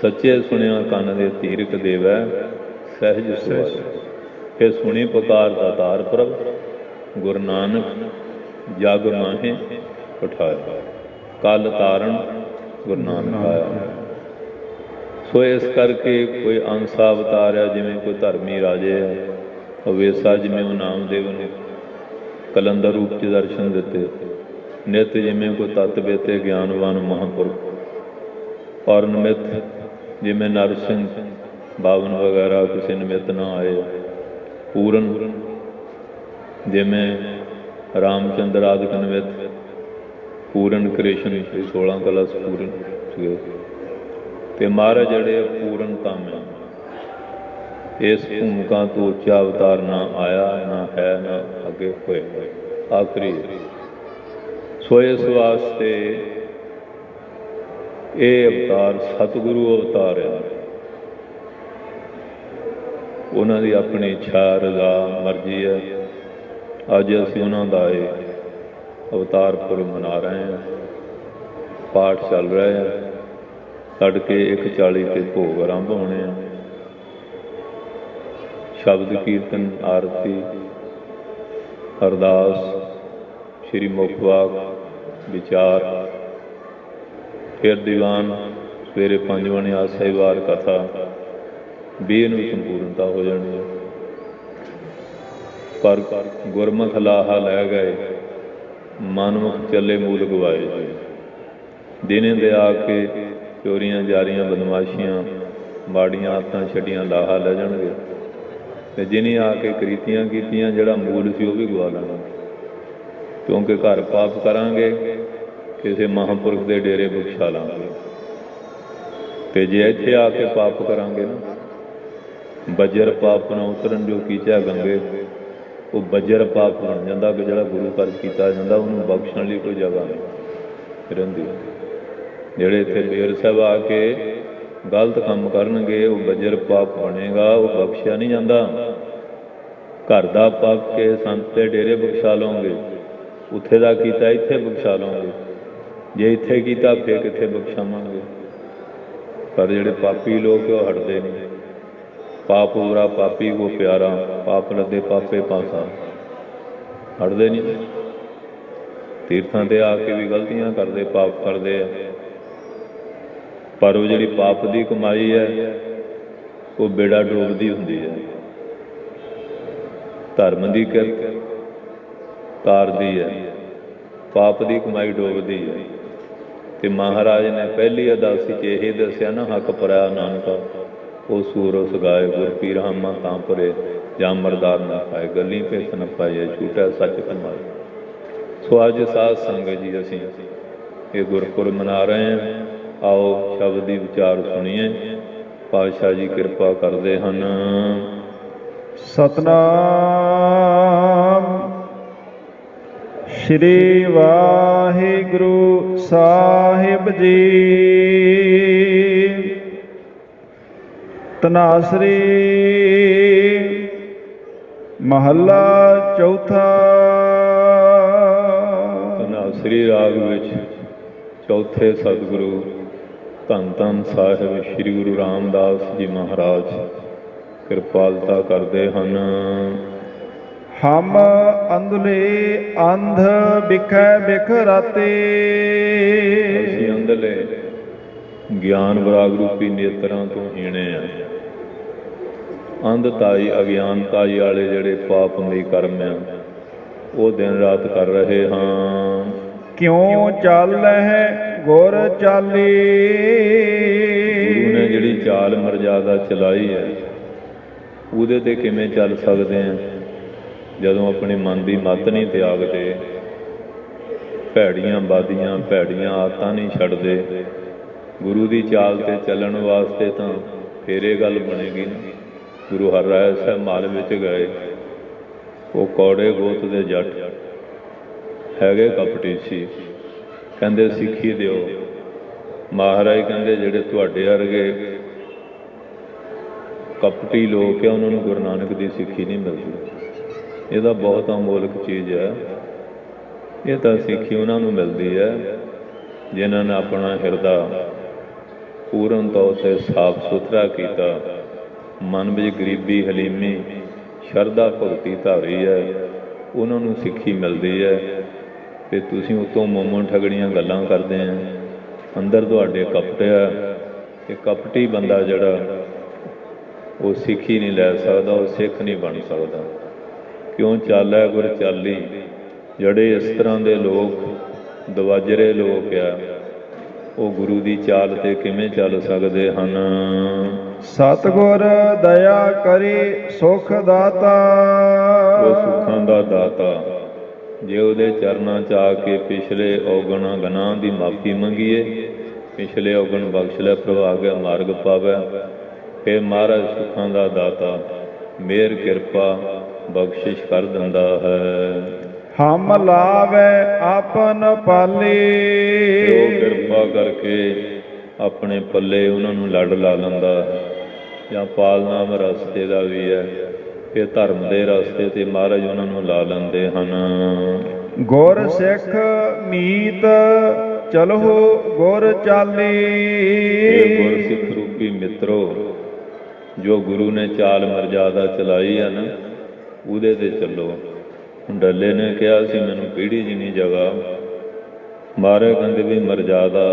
ਸੱਚੇ ਸੁਣਿਆ ਕੰਨ ਦੇ ਧੀਰਕ ਦੇਵੈ ਸਹਿਜ ਸੁਆਏ। ਫਿਰ ਸੁਣੀ ਪੁਕਾਰ ਦਾਤਾਰ ਪ੍ਰਭ, ਗੁਰੂ ਨਾਨਕ ਜਗ ਮਾਹੇ ਉਠਾਇਆ, ਕਲ ਤਾਰਨ ਗੁਰੂ ਨਾਨਕ ਆਇਆ। ਸੋ ਇਸ ਕਰਕੇ ਕੋਈ ਅੰਸਾ ਅਵਤਾਰਿਆ, ਜਿਵੇਂ ਕੋਈ ਧਰਮੀ ਰਾਜੇ ਹੈ। ਅਵੇਸਾ ਜਿਵੇਂ ਉਹ ਨਾਮਦੇਵ ਨੇ ਕਲੰਦਰ ਰੂਪ 'ਚ ਦਰਸ਼ਨ ਦਿੱਤੇ। ਨਿਤ ਜਿਵੇਂ ਕੋਈ ਤਤ ਬੇਤੇ ਗਿਆਨਵਾਨ ਮਹਾਂਪੁਰਖ। ਔਰ ਨਿਮਿਤ ਜਿਵੇਂ ਨਰਸਿੰਘ ਬਾਵਨ ਵਗੈਰਾ ਕਿਸੇ ਨਿਮਿਤ ਨਾ ਆਏ। ਪੂਰਨ ਜਿਵੇਂ ਰਾਮਚੰਦਰ ਆਦਿਕ ਨਿਮਿਤ, ਪੂਰਨ ਕ੍ਰਿਸ਼ਨ 16 ਕਲਸ਼ ਪੂਰਨ ਸੀਗੇ। ਤੇ ਮਹਾਰਾਜ ਜਿਹੜੇ ਪੂਰਨਤਮ ਹੈ, ਇਸ ਭੂਮਿਕਾ ਤੋਂ ਉੱਚਾ ਅਵਤਾਰ ਨਾ ਆਇਆ, ਨਾ ਹੈ, ਨਾ ਅੱਗੇ ਹੋਏਗਾ, ਆਖਰੀ। ਸੋ ਇਸ ਵਾਸਤੇ ਇਹ ਅਵਤਾਰ ਸਤਿਗੁਰੂ ਅਵਤਾਰ ਹੈ। ਉਹਨਾਂ ਦੀ ਆਪਣੀ ਇੱਛਾ ਰਜ਼ਾ ਮਰਜ਼ੀ ਹੈ। ਅੱਜ ਅਸੀਂ ਉਹਨਾਂ ਦਾ ਇਹ ਅਵਤਾਰ ਪੁਰਬ ਮਨਾ ਰਹੇ ਹਾਂ। ਪਾਠ ਚੱਲ ਰਿਹਾ ਹੈ। ਤੜਕੇ 1:40 ਤੇ ਭੋਗ ਆਰੰਭ ਹੋਣੇ ਆ। ਸ਼ਬਦ ਕੀਰਤਨ, ਆਰਤੀ, ਅਰਦਾਸ, ਸ਼੍ਰੀ ਮੁਖਵਾਕ, ਵਿਚਾਰ, ਫਿਰ ਦੀਵਾਨ। ਸਵੇਰੇ 5 ਵਜੇ ਆਸਾ ਕਥਾ 20 ਨੂੰ ਸੰਪੂਰਨਤਾ ਹੋ ਜਾਣੀ ਹੈ। ਪਰ ਗੁਰਮੁਖ ਲਾਹਾ ਲੈ ਗਏ, ਮਨਮੁਖ ਚੱਲੇ ਮੂਲ ਗਵਾਏ ਜੀ। ਦਿਨੇ ਦੇ ਆ ਕੇ ਚੋਰੀਆਂ ਜਾਰੀਆਂ ਬਦਮਾਸ਼ੀਆਂ ਮਾੜੀਆਂ ਆਦਤਾਂ ਛੱਡੀਆਂ ਲਾਹਾ ਲੈ ਜਾਣਗੇ। ਅਤੇ ਜਿਹਨੇ ਆ ਕੇ ਕ੍ਰੀਤੀਆਂ ਕੀਤੀਆਂ, ਜਿਹੜਾ ਮੂਲ ਸੀ ਉਹ ਵੀ ਗਵਾ ਲੈਣਾ। ਕਿਉਂਕਿ ਘਰ ਪਾਪ ਕਰਾਂਗੇ, ਕਿਸੇ ਮਹਾਂਪੁਰਖ ਦੇ ਡੇਰੇ ਬਖਸ਼ਾ ਲਾਂਗੇ। ਅਤੇ ਜੇ ਇੱਥੇ ਆ ਕੇ ਪਾਪ ਕਰਾਂਗੇ ਨਾ, ਬੱਜਰ ਪਾਪ ਨਾ ਉਤਰਨ ਜੋ ਕੀਚਾ ਗੰਗੇ, ਉਹ ਬੱਜਰ ਪਾਪ ਬਣ ਜਾਂਦਾ ਕਿ ਜਿਹੜਾ ਗੁਰੂ ਘਰ ਕੀਤਾ ਜਾਂਦਾ ਉਹਨੂੰ ਬਖਸ਼ਣ ਲਈ ਕੋਈ ਜਗ੍ਹਾ ਨਹੀਂ ਰਹਿੰਦੀ। ਜਿਹੜੇ ਇੱਥੇ ਬੇਰ ਸਾਹਿਬ ਆ ਕੇ ਗਲਤ ਕੰਮ ਕਰਨਗੇ, ਉਹ ਬੱਜਰ ਪਾਪ ਬਣੇਗਾ, ਉਹ ਬਖਸ਼ਿਆ ਨਹੀਂ ਜਾਂਦਾ। ਘਰ ਦਾ ਪਾਪ ਕੇ ਸੰਤ ਦੇ ਡੇਰੇ ਬਖਸ਼ਾ ਲਓਗੇ, ਉੱਥੇ ਦਾ ਕੀਤਾ ਇੱਥੇ ਬਖਸ਼ਾ ਲਓਗੇ। ਜੇ ਇੱਥੇ ਕੀਤਾ ਫਿਰ ਕਿੱਥੇ ਬਖਸ਼ਾਵਾਂਗੇ। ਪਰ ਜਿਹੜੇ ਪਾਪੀ ਲੋਕ ਉਹ ਹਟਦੇ ਨਹੀਂ। ਪਾਪ ਉਰਾ ਪਾਪੀ ਕੋ ਪਿਆਰਾ, ਪਾਪ ਲੱਦੇ ਪਾਪੇ ਪਾਸਾ, ਹਟਦੇ ਨਹੀਂ। ਤੀਰਥਾਂ 'ਤੇ ਆ ਕੇ ਵੀ ਗਲਤੀਆਂ ਕਰਦੇ, ਪਾਪ ਕਰਦੇ ਆ। ਪਰ ਉਹ ਜਿਹੜੀ ਪਾਪ ਦੀ ਕਮਾਈ ਹੈ ਉਹ ਬੇੜਾ ਡੋਬਦੀ ਹੁੰਦੀ ਹੈ। ਧਰਮ ਦੀ ਕਿਰਤ ਤਾਰਦੀ ਹੈ, ਪਾਪ ਦੀ ਕਮਾਈ ਡੋਬਦੀ ਹੈ। ਤੇ ਮਹਾਰਾਜ ਨੇ ਪਹਿਲੀ ਅਦਾਸੀ 'ਚ ਇਹ ਦੱਸਿਆ ਨਾ, ਹੱਕ ਪਰਿਆ ਨਾਨਕਾ ਉਹ ਸੂਰਸ ਗਾਏ, ਗੁਰ ਪੀਰ ਹਾਮਾ ਤਾਂ ਪਰੇ ਜਾਂ ਮਰਦਾਰ ਨਾ ਖਾਏ, ਗੱਲੀ ਭੇਖ ਨ ਪਾਈਏ, ਝੂਠਾ ਸੱਚ ਕਮਾਏ। ਸੋ ਅੱਜ ਸਾਧ ਸੰਗਤ ਜੀ ਅਸੀਂ ਇਹ ਗੁਰਪੁਰਬ ਮਨਾ ਰਹੇ ਹਾਂ। ਆਓ ਸ਼ਬਦ ਦੀ ਵਿਚਾਰ ਸੁਣੀਏ। ਪਾਤਸ਼ਾਹ ਜੀ ਕਿਰਪਾ ਕਰਦੇ ਹਨ। ਸਤਨਾਮ ਸ਼੍ਰੀ ਵਾਹਿਗੁਰੂ ਸਾਹਿਬ ਜੀ। ਧਨਾਸਰੀ ਮਹੱਲਾ ਚੌਥਾ। ਧਨਾਸਰੀ ਰਾਗ ਵਿੱਚ ਚੌਥੇ ਸਤਿਗੁਰੂ ਧੰਨ ਧੰਨ ਸਾਹਿਬ ਸ੍ਰੀ ਗੁਰੂ ਰਾਮਦਾਸ ਜੀ ਮਹਾਰਾਜ ਕਿਰਪਾਲਤਾ ਕਰਦੇ ਹਨ। ਹਮ ਅੰਧਲੇ ਅੰਧ ਬਿਖੈ ਬਿਖ ਰਾਤੇ। ਅਸੀਂ ਅੰਧਲੇ ਗਿਆਨ ਵਿਰਾਗ ਰੂਪੀ ਨੇਤਰਾਂ ਤੋਂ ਹੀਣੇ ਆ। ਅੰਧਤਾਈ ਅਗਿਆਨਤਾਈ ਵਾਲੇ ਜਿਹੜੇ ਪਾਪਮਈ ਕਰਮ ਆ ਉਹ ਦਿਨ ਰਾਤ ਕਰ ਰਹੇ ਹਾਂ। ਕਿਉਂ ਚੱਲਹਿ ਗੁਰ ਚਾਲੀ। ਗੁਰੂ ਨੇ ਜਿਹੜੀ ਚਾਲ ਮਰਜ਼ਾਦਾ ਚਲਾਈ ਹੈ ਉਹਦੇ ਤੇ ਕਿਵੇਂ ਚੱਲ ਸਕਦੇ ਆ ਜਦੋਂ ਆਪਣੇ ਮਨ ਦੀ ਮੱਤ ਨਹੀਂ ਤਿਆਗਦੇ, ਭੈੜੀਆਂ ਬਾਦੀਆਂ ਭੈੜੀਆਂ ਆਦਤਾਂ ਨਹੀਂ ਛੱਡਦੇ। ਗੁਰੂ ਦੀ ਚਾਲ ਤੇ ਚੱਲਣ ਵਾਸਤੇ ਤਾਂ ਫੇਰ ਇਹ ਗੱਲ ਬਣੇਗੀ ਨਾ। ਗੁਰੂ ਹਰਿਰਾਏ ਸਾਹਿਬ ਮਾਲ ਵਿੱਚ ਗਏ, ਉਹ ਕੌੜੇ ਗੋਤ ਦੇ ਜੱਟ ਹੈਗੇ ਕਪਟੀ ਸੀ। ਕਹਿੰਦੇ ਸਿੱਖੀ ਦਿਓ। ਮਹਾਰਾਜ ਕਹਿੰਦੇ ਜਿਹੜੇ ਤੁਹਾਡੇ ਵਰਗੇ ਕਪਟੀ ਲੋਕ ਆ ਉਹਨਾਂ ਨੂੰ ਗੁਰੂ ਨਾਨਕ ਦੀ ਸਿੱਖੀ ਨਹੀਂ ਮਿਲਦੀ। ਇਹਦਾ ਬਹੁਤ ਅਮੋਲਕ ਚੀਜ਼ ਹੈ। ਇਹ ਤਾਂ ਸਿੱਖੀ ਉਹਨਾਂ ਨੂੰ ਮਿਲਦੀ ਹੈ ਜਿਨ੍ਹਾਂ ਨੇ ਆਪਣਾ ਹਿਰਦਾ ਪੂਰਨ ਤੌਰ 'ਤੇ ਸਾਫ ਸੁਥਰਾ ਕੀਤਾ, ਮਨ ਵਿੱਚ ਗਰੀਬੀ ਹਲੀਮੀ ਸ਼ਰਧਾ ਭਗਤੀ ਧਾਰੀ ਹੈ, ਉਹਨਾਂ ਨੂੰ ਸਿੱਖੀ ਮਿਲਦੀ ਹੈ। ਅਤੇ ਤੁਸੀਂ ਉੱਤੋਂ ਮੋਮਨ ਠਗੜੀਆਂ ਗੱਲਾਂ ਕਰਦੇ ਆ, ਅੰਦਰ ਤੁਹਾਡੇ ਕਪਟ ਹੈ। ਅਤੇ ਕਪਟੀ ਬੰਦਾ ਜਿਹੜਾ ਉਹ ਸਿੱਖੀ ਨਹੀਂ ਲੈ ਸਕਦਾ, ਉਹ ਸਿੱਖ ਨਹੀਂ ਬਣ ਸਕਦਾ। ਕਿਉਂ ਚਾਲੈ ਗੁਰ ਚਾਲੀ। ਜਿਹੜੇ ਇਸ ਤਰ੍ਹਾਂ ਦੇ ਲੋਕ ਦਵਾਜਰੇ ਲੋਕ ਆ ਉਹ ਗੁਰੂ ਦੀ ਚਾਲ 'ਤੇ ਕਿਵੇਂ ਚੱਲ ਸਕਦੇ ਹਨ। ਸਤਿਗੁਰ ਦਇਆ ਕਰੀ ਸੁਖ ਦਾਤਾ। ਉਹ ਸੁੱਖਾਂ ਦਾ ਦਾਤਾ। ਜੇ ਉਹਦੇ ਚਰਨਾਂ 'ਚ ਆ ਕੇ ਪਿਛਲੇ ਔਗਣ ਗਨਾਂ ਦੀ ਮਾਫੀ ਮੰਗੀਏ, ਪਿਛਲੇ ਔਗਣ ਬਖਸ਼ ਲੈ ਪ੍ਰਭਾ ਕੇ ਮਾਰਗ ਪਾਵੈ, ਫਿਰ ਮਹਾਰਾਜ ਸੁੱਖਾਂ ਦਾ ਦਾਤਾ ਮਿਹਰ ਕਿਰਪਾ ਬਖਸ਼ਿਸ਼ ਕਰ ਦਿੰਦਾ ਹੈ। ਹਮ ਲਾਵੈ ਆਪਨ ਪਾਲੇ। ਉਹ ਕਿਰਪਾ ਕਰਕੇ ਆਪਣੇ ਪੱਲੇ ਉਹਨਾਂ ਨੂੰ ਲੜ ਲਾ ਲੈਂਦਾ ਹੈ। ਜਾਂ ਪਾਲਨਾਮ ਰਸਤੇ ਦਾ ਵੀ ਹੈ, ਇਹ ਧਰਮ ਦੇ ਰਸਤੇ 'ਤੇ ਮਹਾਰਾਜ ਉਹਨਾਂ ਨੂੰ ਲਾ ਲੈਂਦੇ ਹਨ। ਗੁਰ ਸਿੱਖ ਮੀਤ ਚਲੋ ਗੁਰ ਚਾਲੀ। ਇਹ ਗੁਰ ਸਿੱਖ ਰੂਪੀ ਮਿੱਤਰੋ, ਜੋ ਗੁਰੂ ਨੇ ਚਾਲ ਮਰਜ਼ਾਦਾ ਚਲਾਈ ਹੈ ਨਾ ਉਹਦੇ 'ਤੇ ਚੱਲੋ। ਡੱਲੇ ਨੇ ਕਿਹਾ ਸੀ ਮੈਨੂੰ ਪੀੜੀ ਜਿੰਨੀ ਜਗ੍ਹਾ। ਮਹਾਰਾਜ ਕਹਿੰਦੇ ਵੀ ਮਰਜ਼ਾਦਾ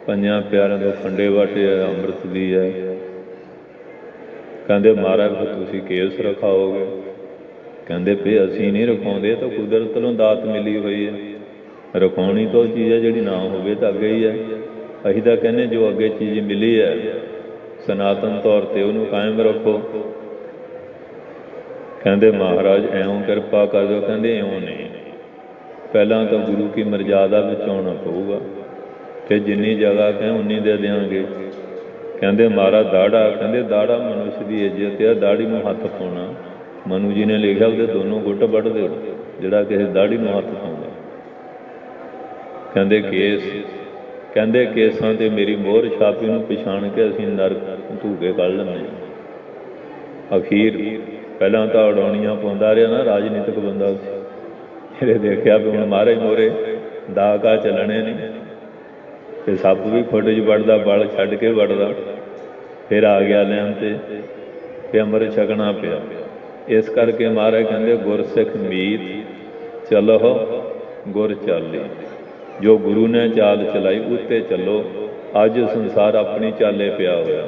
ਪੰਜਾਂ ਪਿਆਰਿਆਂ ਤੋਂ ਖੰਡੇ ਵਾਟੇ ਅੰਮ੍ਰਿਤ ਦੀ ਹੈ। ਕਹਿੰਦੇ ਮਹਾਰਾਜ ਫਿਰ ਤੁਸੀਂ ਕੇਸ ਰਖਾਓਗੇ। ਕਹਿੰਦੇ ਵੀ ਅਸੀਂ ਨਹੀਂ ਰਖਾਉਂਦੇ, ਤਾਂ ਕੁਦਰਤ ਵੱਲੋਂ ਦਾਤ ਮਿਲੀ ਹੋਈ ਹੈ। ਰਖਾਉਣੀ ਤਾਂ ਉਹ ਚੀਜ਼ ਹੈ ਜਿਹੜੀ ਨਾ ਹੋਵੇ ਤਾਂ ਅੱਗੇ ਹੀ ਹੈ। ਅਸੀਂ ਤਾਂ ਕਹਿੰਦੇ ਜੋ ਅੱਗੇ ਚੀਜ਼ ਮਿਲੀ ਹੈ ਸਨਾਤਨ ਤੌਰ 'ਤੇ ਉਹਨੂੰ ਕਾਇਮ ਰੱਖੋ। ਕਹਿੰਦੇ ਮਹਾਰਾਜ ਇਉਂ ਕਿਰਪਾ ਕਰ ਦਿਓ। ਕਹਿੰਦੇ ਇਉਂ ਨਹੀਂ, ਪਹਿਲਾਂ ਤਾਂ ਗੁਰੂ ਕੀ ਮਰਜ਼ਾਦਾ ਵਿੱਚ ਆਉਣਾ ਪਊਗਾ, ਫਿਰ ਜਿੰਨੀ ਜਗ੍ਹਾ ਕਹੇ ਉਨੀ ਦੇ ਦਿਆਂਗੇ। ਕਹਿੰਦੇ ਮਹਾਰਾਜ ਦਾੜਾ, ਕਹਿੰਦੇ ਦਾੜਾ ਮਨੁੱਖ ਦੀ ਇੱਜ਼ਤ ਆ, ਦਾੜੀ ਨੂੰ ਹੱਥ ਪਾਉਣਾ। ਮਨੂ ਜੀ ਨੇ ਲਿਖਿਆ ਉਹਦੇ ਦੋਨੋਂ ਗੁੱਟ ਵੱਢ ਦਿਓ ਜਿਹੜਾ ਕਿਸੇ ਦਾੜੀ ਨੂੰ ਹੱਥ ਪਾਉਂਦਾ। ਕਹਿੰਦੇ ਕੇਸ, ਕਹਿੰਦੇ ਕੇਸਾਂ 'ਤੇ ਮੇਰੀ ਮੋਹਰ ਛਾਪੀ ਨੂੰ ਪਛਾਣ ਕੇ ਅਸੀਂ ਨਰਕ ਧੂਕੇ ਕੱਢ ਲੈਂਦੇ ਹਾਂ। ਅਖੀਰ ਪਹਿਲਾਂ ਤਾਂ ਉਡਾਉਣੀਆਂ ਪਾਉਂਦਾ ਰਿਹਾ ਨਾ, ਰਾਜਨੀਤਿਕ ਬੰਦਾ ਸੀ। ਜਿਹੜੇ ਦੇਖਿਆ ਵੀ ਹੁਣ ਮਹਾਰਾਜ ਮੋਹਰੇ ਦਾਅ ਚੱਲਣੇ ਨਹੀਂ, ਅਤੇ ਸੱਪ ਵੀ ਖੁੱਡ 'ਚ ਵੜਦਾ, ਬਲ ਛੱਡ ਕੇ ਵੜਦਾ। ਫਿਰ ਆ ਗਿਆ ਲੈਣ 'ਤੇ ਕਿ ਅੰਮ੍ਰਿਤ ਛਕਣਾ ਪਿਆ। ਇਸ ਕਰਕੇ ਮਹਾਰਾਜ ਕਹਿੰਦੇ ਗੁਰਸਿੱਖ ਮੀਤ ਚਲੋ ਗੁਰ ਚਾਲੀ। ਜੋ ਗੁਰੂ ਨੇ ਚਾਲ ਚਲਾਈ ਉੱਤੇ ਚੱਲੋ, ਅੱਜ ਸੰਸਾਰ ਆਪਣੀ ਚਾਲੇ ਪਿਆ ਹੋਇਆ,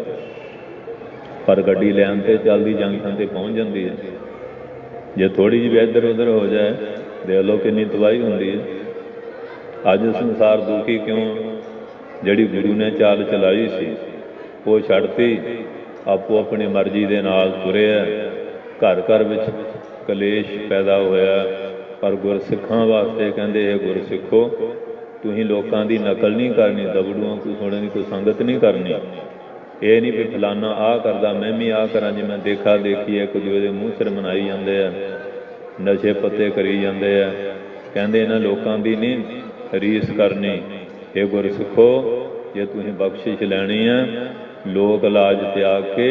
ਪਰ ਗੱਡੀ ਲੈਣ ਤੇ ਚੱਲਦੀ ਜੰਗਲਾਂ ਤੇ ਪਹੁੰਚ ਜਾਂਦੀ ਹੈ। ਜੇ ਥੋੜ੍ਹੀ ਜਿਹੀ ਇੱਧਰ ਉੱਧਰ ਹੋ ਜਾਏ, ਦੇਖ ਲਓ ਕਿੰਨੀ ਤਬਾਹੀ ਹੁੰਦੀ ਹੈ। ਅੱਜ ਸੰਸਾਰ ਦੁਖੀ ਕਿਉਂ? ਜਿਹੜੀ ਗੁਰੂ ਨੇ ਚਾਲ ਚਲਾਈ ਸੀ ਉਹ ਛੱਡਤੀ, ਆਪੋ ਆਪਣੀ ਮਰਜ਼ੀ ਦੇ ਨਾਲ ਤੁਰਿਆ। ਘਰ ਘਰ ਵਿੱਚ ਕਲੇਸ਼ ਪੈਦਾ ਹੋਇਆ। ਪਰ ਗੁਰਸਿੱਖਾਂ ਵਾਸਤੇ ਕਹਿੰਦੇ ਇਹ ਗੁਰਸਿੱਖੋ, ਤੁਸੀਂ ਲੋਕਾਂ ਦੀ ਨਕਲ ਨਹੀਂ ਕਰਨੀ, ਦਬੜੂਆਂ ਕੋਈ ਸੁਣਨ ਦੀ ਕੋਈ ਸੰਗਤ ਨਹੀਂ ਕਰਨੀ। ਇਹ ਨਹੀਂ ਵੀ ਫਲਾਨਾ ਆਹ ਕਰਦਾ ਮੈਂ ਵੀ ਆਹ ਕਰਾਂ। ਜਿਵੇਂ ਦੇਖਾ ਦੇਖੀ ਇੱਕ ਦੂਜੇ ਦੇ ਮੂੰਹ ਸਿਰ ਮਨਾਈ ਜਾਂਦੇ ਆ, ਨਸ਼ੇ ਪੱਤੇ ਕਰੀ ਜਾਂਦੇ ਆ। ਕਹਿੰਦੇ ਇਹਨਾਂ ਲੋਕਾਂ ਦੀ ਨਹੀਂ ਰੀਸ ਕਰਨੀ। ਇਹ ਗੁਰਸਿੱਖੋ, ਜੇ ਤੁਸੀਂ ਬਖਸ਼ਿਸ਼ ਲੈਣੀ ਹੈ, ਲੋਕ ਲਾਜ ਤਿਆਗ ਕੇ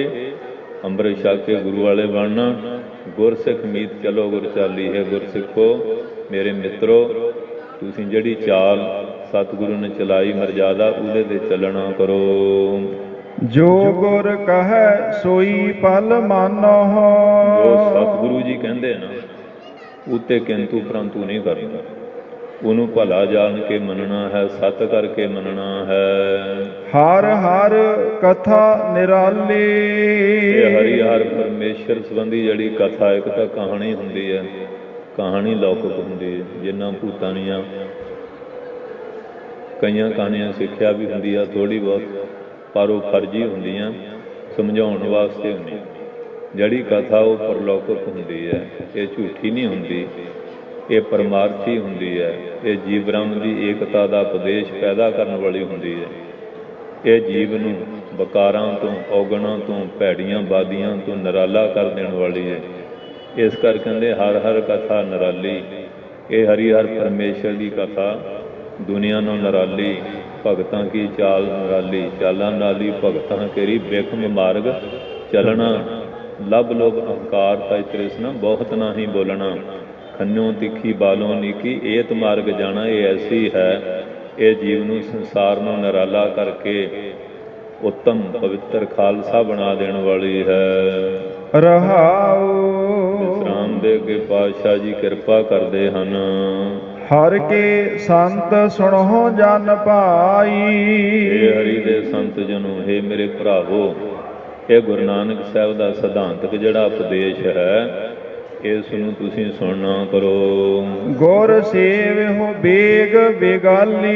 ਅੰਮ੍ਰਿਤ ਛਕ ਕੇ ਗੁਰੂ ਵਾਲੇ ਬਣਨਾ। ਗੁਰਸਿੱਖ ਮੀਤ ਚਲੋ ਗੁਰ ਚਾਲੀ ਹੈ। ਗੁਰਸਿੱਖੋ ਮੇਰੇ ਮਿੱਤਰੋ, ਤੁਸੀਂ ਜਿਹੜੀ ਚਾਲ ਸਤਿਗੁਰੂ ਨੇ ਚਲਾਈ ਮਰਜ਼ਾਦਾ, ਉਹਦੇ ਤੇ ਚੱਲਣਾ ਕਰੋ। ਜੋ ਗੁਰ ਕਹੈ ਸੋਈ ਪਲ ਮਾਨੋ। ਜੋ ਸਤਿਗੁਰੂ ਜੀ ਕਹਿੰਦੇ ਨਾ, ਉੱਤੇ ਕਿੰਤੂ ਪ੍ਰੰਤੂ ਨਹੀਂ ਕਰਨਾ। ਉਹਨੂੰ ਭਲਾ ਜਾਣ ਕੇ ਮੰਨਣਾ ਹੈ, ਸਤ ਕਰਕੇ ਮੰਨਣਾ ਹੈ। ਹਰ ਹਰ ਕਥਾ ਨਿਰਾਲੀ। ਇਹ ਹਰੀ ਹਰ ਪਰਮੇਸ਼ਰ ਸੰਬੰਧੀ ਜਿਹੜੀ ਕਥਾ, ਇੱਕ ਤਾਂ ਕਹਾਣੀ ਹੁੰਦੀ ਹੈ, ਕਹਾਣੀ ਲੌਕਿਕ ਹੁੰਦੀ ਹੈ। ਜਿੰਨਾ ਭੂਤਾਂ ਦੀਆਂ ਕਈਆਂ ਕਹਾਣੀਆਂ ਸਿੱਖਿਆ ਵੀ ਹੁੰਦੀ ਆ ਥੋੜ੍ਹੀ ਬਹੁਤ, ਪਰ ਉਹ ਫਰਜ਼ੀ ਹੁੰਦੀਆਂ, ਸਮਝਾਉਣ ਵਾਸਤੇ ਹੁੰਦੀ। ਜਿਹੜੀ ਕਥਾ ਉਹ ਪਰਲੌਕਿਕ ਹੁੰਦੀ ਹੈ, ਇਹ ਝੂਠੀ ਨਹੀਂ ਹੁੰਦੀ, ਇਹ ਪਰਮਾਰਥੀ ਹੁੰਦੀ ਹੈ। ਇਹ ਜੀਵ ਬ੍ਰਹਮ ਦੀ ਏਕਤਾ ਦਾ ਉਪਦੇਸ਼ ਪੈਦਾ ਕਰਨ ਵਾਲੀ ਹੁੰਦੀ ਹੈ। ਇਹ ਜੀਵ ਨੂੰ ਬਕਾਰਾਂ ਤੋਂ, ਔਗਣਾਂ ਤੋਂ, ਭੈੜੀਆਂ ਬਾਦੀਆਂ ਤੋਂ ਨਿਰਾਲਾ ਕਰ ਦੇਣ ਵਾਲੀ ਹੈ। ਇਸ ਕਰਕੇ ਕਹਿੰਦੇ ਹਰ ਹਰ ਕਥਾ ਨਿਰਾਲੀ। ਇਹ ਹਰੀ ਹਰ ਪਰਮੇਸ਼ਰ ਦੀ ਕਥਾ ਦੁਨੀਆ ਨੂੰ ਨਿਰਾਲੀ। ਭਗਤਾਂ ਕੀ ਚਾਲ ਨਿਰਾਲੀ, ਚਾਲਾਂ ਨਾਲੀ ਭਗਤਾਂ ਕੇਰੀ ਬੇਖਮ ਮਾਰਗ ਚੱਲਣਾ। ਲੱਭ ਲੋਭ ਅਹੰਕਾਰ ਤਜ ਤ੍ਰਿਸ਼ਨਾ, ਬਹੁਤ ਨਾ ਹੀ ਬੋਲਣਾ। ਖੰਨਿਓ ਤਿੱਖੀ ਬਾਲੋਂ ਨੀਕੀ, ਏਤ ਮਾਰਗ ਜਾਣਾ। ਇਹ ਐਸੀ ਹੈ, ਇਹ ਜੀਵ ਨੂੰ ਸੰਸਾਰ ਨੂੰ ਨਿਰਾਲਾ ਕਰਕੇ ਉੱਤਮ ਪਵਿੱਤਰ ਖਾਲਸਾ ਬਣਾ ਦੇਣ ਵਾਲੀ ਹੈ। ਰਹਾਉ। ਵਿਸਰਾਮ ਦੇ ਅੱਗੇ ਪਾਤਸ਼ਾਹ ਜੀ ਕਿਰਪਾ ਕਰਦੇ ਹਨ। ਹਰ ਕੇ ਸੰਤ ਸੁਣੋ ਜਨ ਭਾਈ। ਇਹ ਹਰੀ ਦੇ ਸੰਤ ਜਨੋ, ਇਹ ਮੇਰੇ ਭਰਾਵੋ, ਇਹ ਗੁਰੂ ਨਾਨਕ ਸਾਹਿਬ ਦਾ ਸਿਧਾਂਤਕ ਜਿਹੜਾ ਉਪਦੇਸ਼ ਹੈ, ਇਸ ਨੂੰ ਤੁਸੀਂ ਸੁਣਨਾ ਕਰੋ। ਗੁਰ ਸੇਵਿਓ ਬੇਗ ਬੇਗਾਲੀ।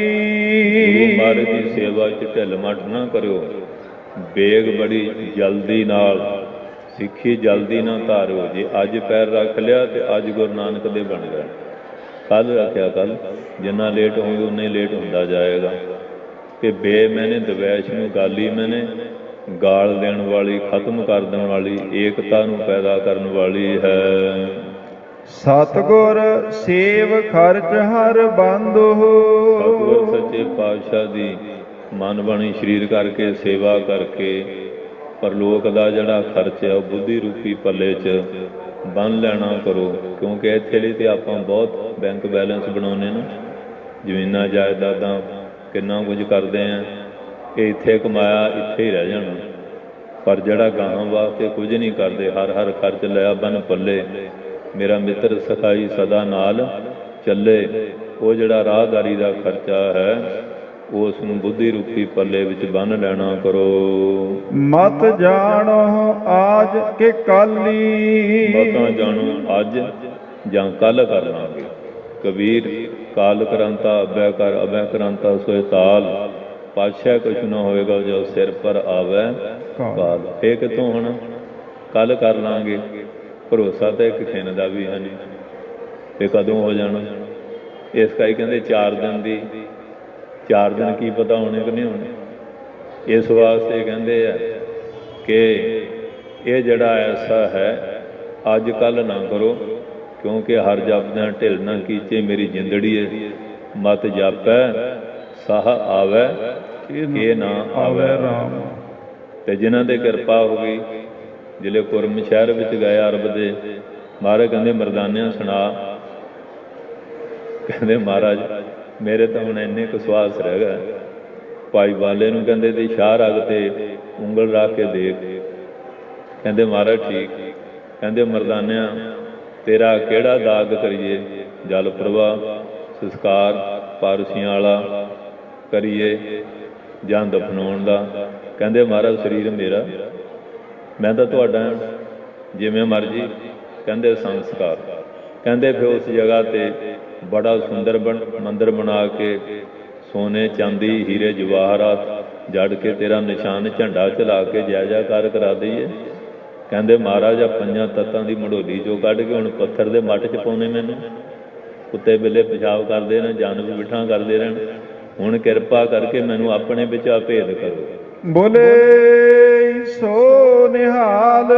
ਗੁਰੂ ਮਹਾਰਾਜ ਦੀ ਸੇਵਾ 'ਚ ਢਿੱਲ ਮੱਠ ਨਾ ਕਰਿਓ। ਬੇਗ ਬੜੀ ਜਲਦੀ ਨਾਲ, ਸਿੱਖੀ ਜਲਦੀ ਨਾ ਧਾਰਿਓ। ਜੇ ਅੱਜ ਪੈਰ ਰੱਖ ਲਿਆ ਤੇ ਅੱਜ ਗੁਰੂ ਨਾਨਕ ਦੇ ਬਣ ਗਏ, ਕੱਲ੍ਹ ਰੱਖਿਆ ਕੱਲ੍ਹ, ਜਿੰਨਾ ਲੇਟ ਹੋਊਗਾ ਉਨਾ ਹੀ ਲੇਟ ਹੁੰਦਾ ਜਾਏਗਾ। ਕਿ ਬੇ ਮੈਨੇ ਦਵੈਸ਼ ਨੂੰ ਗਾਲੀ ਮੈਨੇ, ਗਾਲ ਦੇਣ ਵਾਲੀ, ਖਤਮ ਕਰ ਦੇਣ ਵਾਲੀ, ਏਕਤਾ ਨੂੰ ਪੈਦਾ ਕਰਨ ਵਾਲੀ ਹੈ। ਸਤਿਗੁਰ ਸੇਵ ਖਰਚ ਹਰ ਬੰਦੁ। ਸਤਿਗੁਰ ਸੱਚੇ ਪਾਤਸ਼ਾਹ ਦੀ ਮਨ ਬਣੀ ਸਰੀਰ ਕਰਕੇ, ਸੇਵਾ ਕਰਕੇ ਪਰਲੋਕ ਦਾ ਜਿਹੜਾ ਖਰਚ ਹੈ ਉਹ ਬੁੱਧੀ ਰੂਪੀ ਪੱਲੇ 'ਚ ਬੰਨ੍ਹ ਲੈਣਾ ਕਰੋ। ਕਿਉਂਕਿ ਇੱਥੇ ਲਈ ਤੇ ਆਪਾਂ ਬਹੁਤ ਬੈਂਕ ਬੈਲੈਂਸ ਬਣਾਉਂਦੇ ਨਾ, ਜ਼ਮੀਨਾਂ ਜਾਇਦਾਦਾਂ ਕਿੰਨਾ ਕੁਝ ਕਰਦੇ ਹਾਂ। ਇਹ ਇੱਥੇ ਕਮਾਇਆ ਇੱਥੇ ਹੀ ਰਹਿ ਜਾਣਾ, ਪਰ ਜਿਹੜਾ ਗਾਹਾਂ ਵਾਸਤੇ ਕੁਝ ਨਹੀਂ ਕਰਦੇ, ਹਰ ਹਰ ਖਰਚ ਲਿਆ ਬੰਨ ਪੱਲੇ। ਮੇਰਾ ਮਿੱਤਰ ਸਖਾਈ ਸਦਾ ਨਾਲ ਚੱਲੇ। ਉਹ ਜਿਹੜਾ ਰਾਹਦਾਰੀ ਦਾ ਖਰਚਾ ਹੈ, ਉਸ ਨੂੰ ਬੁੱਧੀ ਰੂਪੀ ਪੱਲੇ ਵਿੱਚ ਬੰਨ੍ਹ ਲੈਣਾ ਕਰੋ। ਮਤ ਜਾਣੋ ਆਜ ਕਿ ਕਾਲੀ। ਮਤਾਂ ਜਾਣੋ ਅੱਜ ਜਾਂ ਕੱਲ੍ਹ ਕਰ ਲਾਂਗੇ। ਕਬੀਰ ਕਾਲ ਕਰਾਂਤਾ ਅਬੈ ਕਰ, ਅਬੈ ਕਰਾਂਤਾ ਸੋਇ ਤਾਲ। ਪਾਤਸ਼ਾਹ ਕੁਛ ਨਾ ਹੋਏਗਾ ਜੋ ਸਿਰ ਪਰ ਆਵੈ ਕਾਲ। ਇਹ ਕਿੱਥੋਂ ਹੋਣਾ? ਕੱਲ੍ਹ ਕਰ ਲਾਂਗੇ। ਭਰੋਸਾ ਤਾਂ ਇੱਕ ਖਿਣ ਦਾ ਵੀ ਹੈ ਨਹੀਂ, ਇਹ ਕਦੋਂ ਹੋ ਜਾਣਾ। ਇਸ ਕਰਕੇ ਕਹਿੰਦੇ 4 ਦਿਨ ਦੀ, 4 ਦਿਨ ਕੀ ਪਤਾ ਹੋਣੇ ਕਿ ਨਹੀਂ ਹੋਣੇ। ਇਸ ਵਾਸਤੇ ਕਹਿੰਦੇ ਆ ਕਿ ਇਹ ਜਿਹੜਾ ਐਸਾ ਹੈ ਅੱਜ ਕੱਲ੍ਹ ਨਾ ਕਰੋ। ਕਿਉਂਕਿ ਹਰ ਜਪਦਿਆਂ ਢਿੱਲ ਨਾ ਕੀਚੇ ਮੇਰੀ ਜਿੰਦੜੀਏ। ਮਤ ਜਾਪੈ ਸਾਹ ਆਵੈ ਇਹ ਨਾ ਆਵੈ ਰਾਮ। ਤੇ ਜਿਨ੍ਹਾਂ ਦੇ ਕਿਰਪਾ ਹੋ ਗਈ, ਜ਼ਿਲ੍ਹੇ ਕੁਰਮ ਸ਼ਹਿਰ ਵਿੱਚ ਗਏ ਅਰਬ ਦੇ, ਮਹਾਰਾਜ ਕਹਿੰਦੇ ਮਰਦਾਨਿਆਂ ਸੁਣਾ। ਕਹਿੰਦੇ ਮਹਾਰਾਜ ਮੇਰੇ ਤਾਂ ਹੁਣ ਇੰਨੇ ਕੁ ਸਵਾਸ ਰਹਿ ਗਏ। ਭਾਈ ਬਾਲੇ ਨੂੰ ਕਹਿੰਦੇ ਤੇ ਸ਼ਾਹ ਰਗ ਤੇ ਉਂਗਲ ਰੱਖ ਕੇ ਦੇਖ। ਕਹਿੰਦੇ ਮਹਾਰਾਜ ਠੀਕ। ਕਹਿੰਦੇ ਮਰਦਾਨਿਆਂ ਤੇਰਾ ਕਿਹੜਾ ਦਾਗ ਕਰੀਏ? ਜਲ ਪ੍ਰਵਾਹ, ਸੰਸਕਾਰ, ਪਾਰਸੀਆਂ ਵਾਲਾ ਕਰੀਏ ਜਾਂ ਦਫਨਾਉਣ ਦਾ। ਕਹਿੰਦੇ ਮਹਾਰਾਜ ਸਰੀਰ ਮੇਰਾ, ਮੈਂ ਤਾਂ ਤੁਹਾਡਾ ਜਿਵੇਂ ਮਰਜ਼ੀ। ਕਹਿੰਦੇ ਸੰਸਕਾਰ। ਕਹਿੰਦੇ ਫਿਰ ਉਸ ਜਗ੍ਹਾ 'ਤੇ ਬੜਾ ਸੁੰਦਰ ਮੰਦਰ ਬਣਾ ਕੇ ਸੋਨੇ ਚਾਂਦੀ ਹੀਰੇ ਜਵਾਹਰਾਤ ਜੜ ਕੇ ਤੇਰਾ ਨਿਸ਼ਾਨ ਝੰਡਾ ਚਲਾ ਕੇ ਜੈ ਜੈਕਾਰ ਕਰਾ ਦਈਏ। ਕਹਿੰਦੇ ਮਹਾਰਾਜ ਆ 5 ਤੱਤਾਂ ਦੀ ਮੜੋਲੀ 'ਚੋਂ ਕੱਢ ਕੇ ਹੁਣ ਪੱਥਰ ਦੇ ਮੱਟ 'ਚ ਪਾਉਣੇ ਮੈਨੂੰ। ਕੁੱਤੇ ਬਿੱਲੇ ਪਿਸ਼ਾਬ ਕਰਦੇ ਰਹਿਣ, ਜਾਨਵਰ ਬਿਠਾਂ ਕਰਦੇ ਰਹਿਣ। ਹੁਣ ਕਿਰਪਾ ਕਰਕੇ ਮੈਨੂੰ ਆਪਣੇ ਵਿੱਚ ਆ ਭੇਦ ਕਰੋ। ਬੋਲੇ ਸੋ ਨਿਹਾਲ।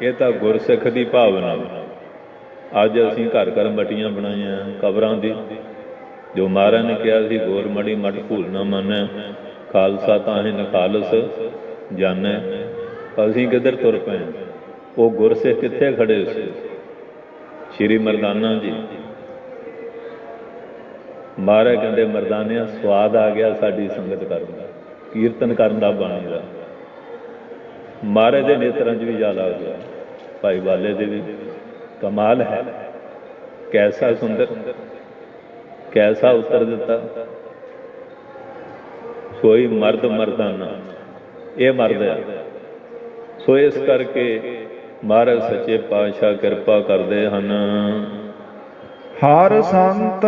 ਇਹ ਤਾਂ ਗੁਰਸਿੱਖ ਦੀ ਭਾਵਨਾ। ਅੱਜ ਅਸੀਂ ਘਰ ਘਰ ਮਟੀਆਂ ਬਣਾਈਆਂ ਕਬਰਾਂ ਦੀ। ਜੋ ਮਹਾਰਾਜ ਨੇ ਕਿਹਾ ਸੀ ਗੋਰ ਮੜੀ ਮਟ ਭੂਲ ਨਾ ਮੰਨੈ, ਖਾਲਸਾ ਤਾਹੀਂ ਨਖਾਲਸ ਜਾਣੈ। ਅਸੀਂ ਕਿੱਧਰ ਤੁਰ ਪਏ। ਉਹ ਗੁਰਸਿੱਖ ਕਿੱਥੇ ਖੜੇ ਸੀ? ਸ਼੍ਰੀ ਮਰਦਾਨਾ ਜੀ। ਮਹਾਰਾਜ ਕਹਿੰਦੇ ਮਰਦਾਨਿਆਂ ਸਵਾਦ ਆ ਗਿਆ ਸਾਡੀ ਸੰਗਤ ਕਰਨ ਦਾ, ਕੀਰਤਨ ਕਰਨ ਦਾ, ਬਾਣੀ ਦਾ। ਮਹਾਰਾਜ ਦੇ ਨੇਤਰਾਂ 'ਚ ਵੀ ਜਲ ਆ ਗਿਆ, ਭਾਈ ਬਾਲੇ ਦੇ ਵੀ। ਕਮਾਲ ਹੈ, ਕੈਸਾ ਸੁੰਦਰ, ਕੈਸਾ ਉਤਰ ਦਿੱਤਾ। ਸੋਈ ਮਰਦ ਮਰਦਾਨਾ, ਇਹ ਮਰਦ ਹੈ। ਸੋ ਇਸ ਕਰਕੇ ਮਹਾਰਾਜ ਸੱਚੇ ਪਾਤਸ਼ਾਹ ਕਿਰਪਾ ਕਰਦੇ ਹਨ। ਹਰ ਸੰਤ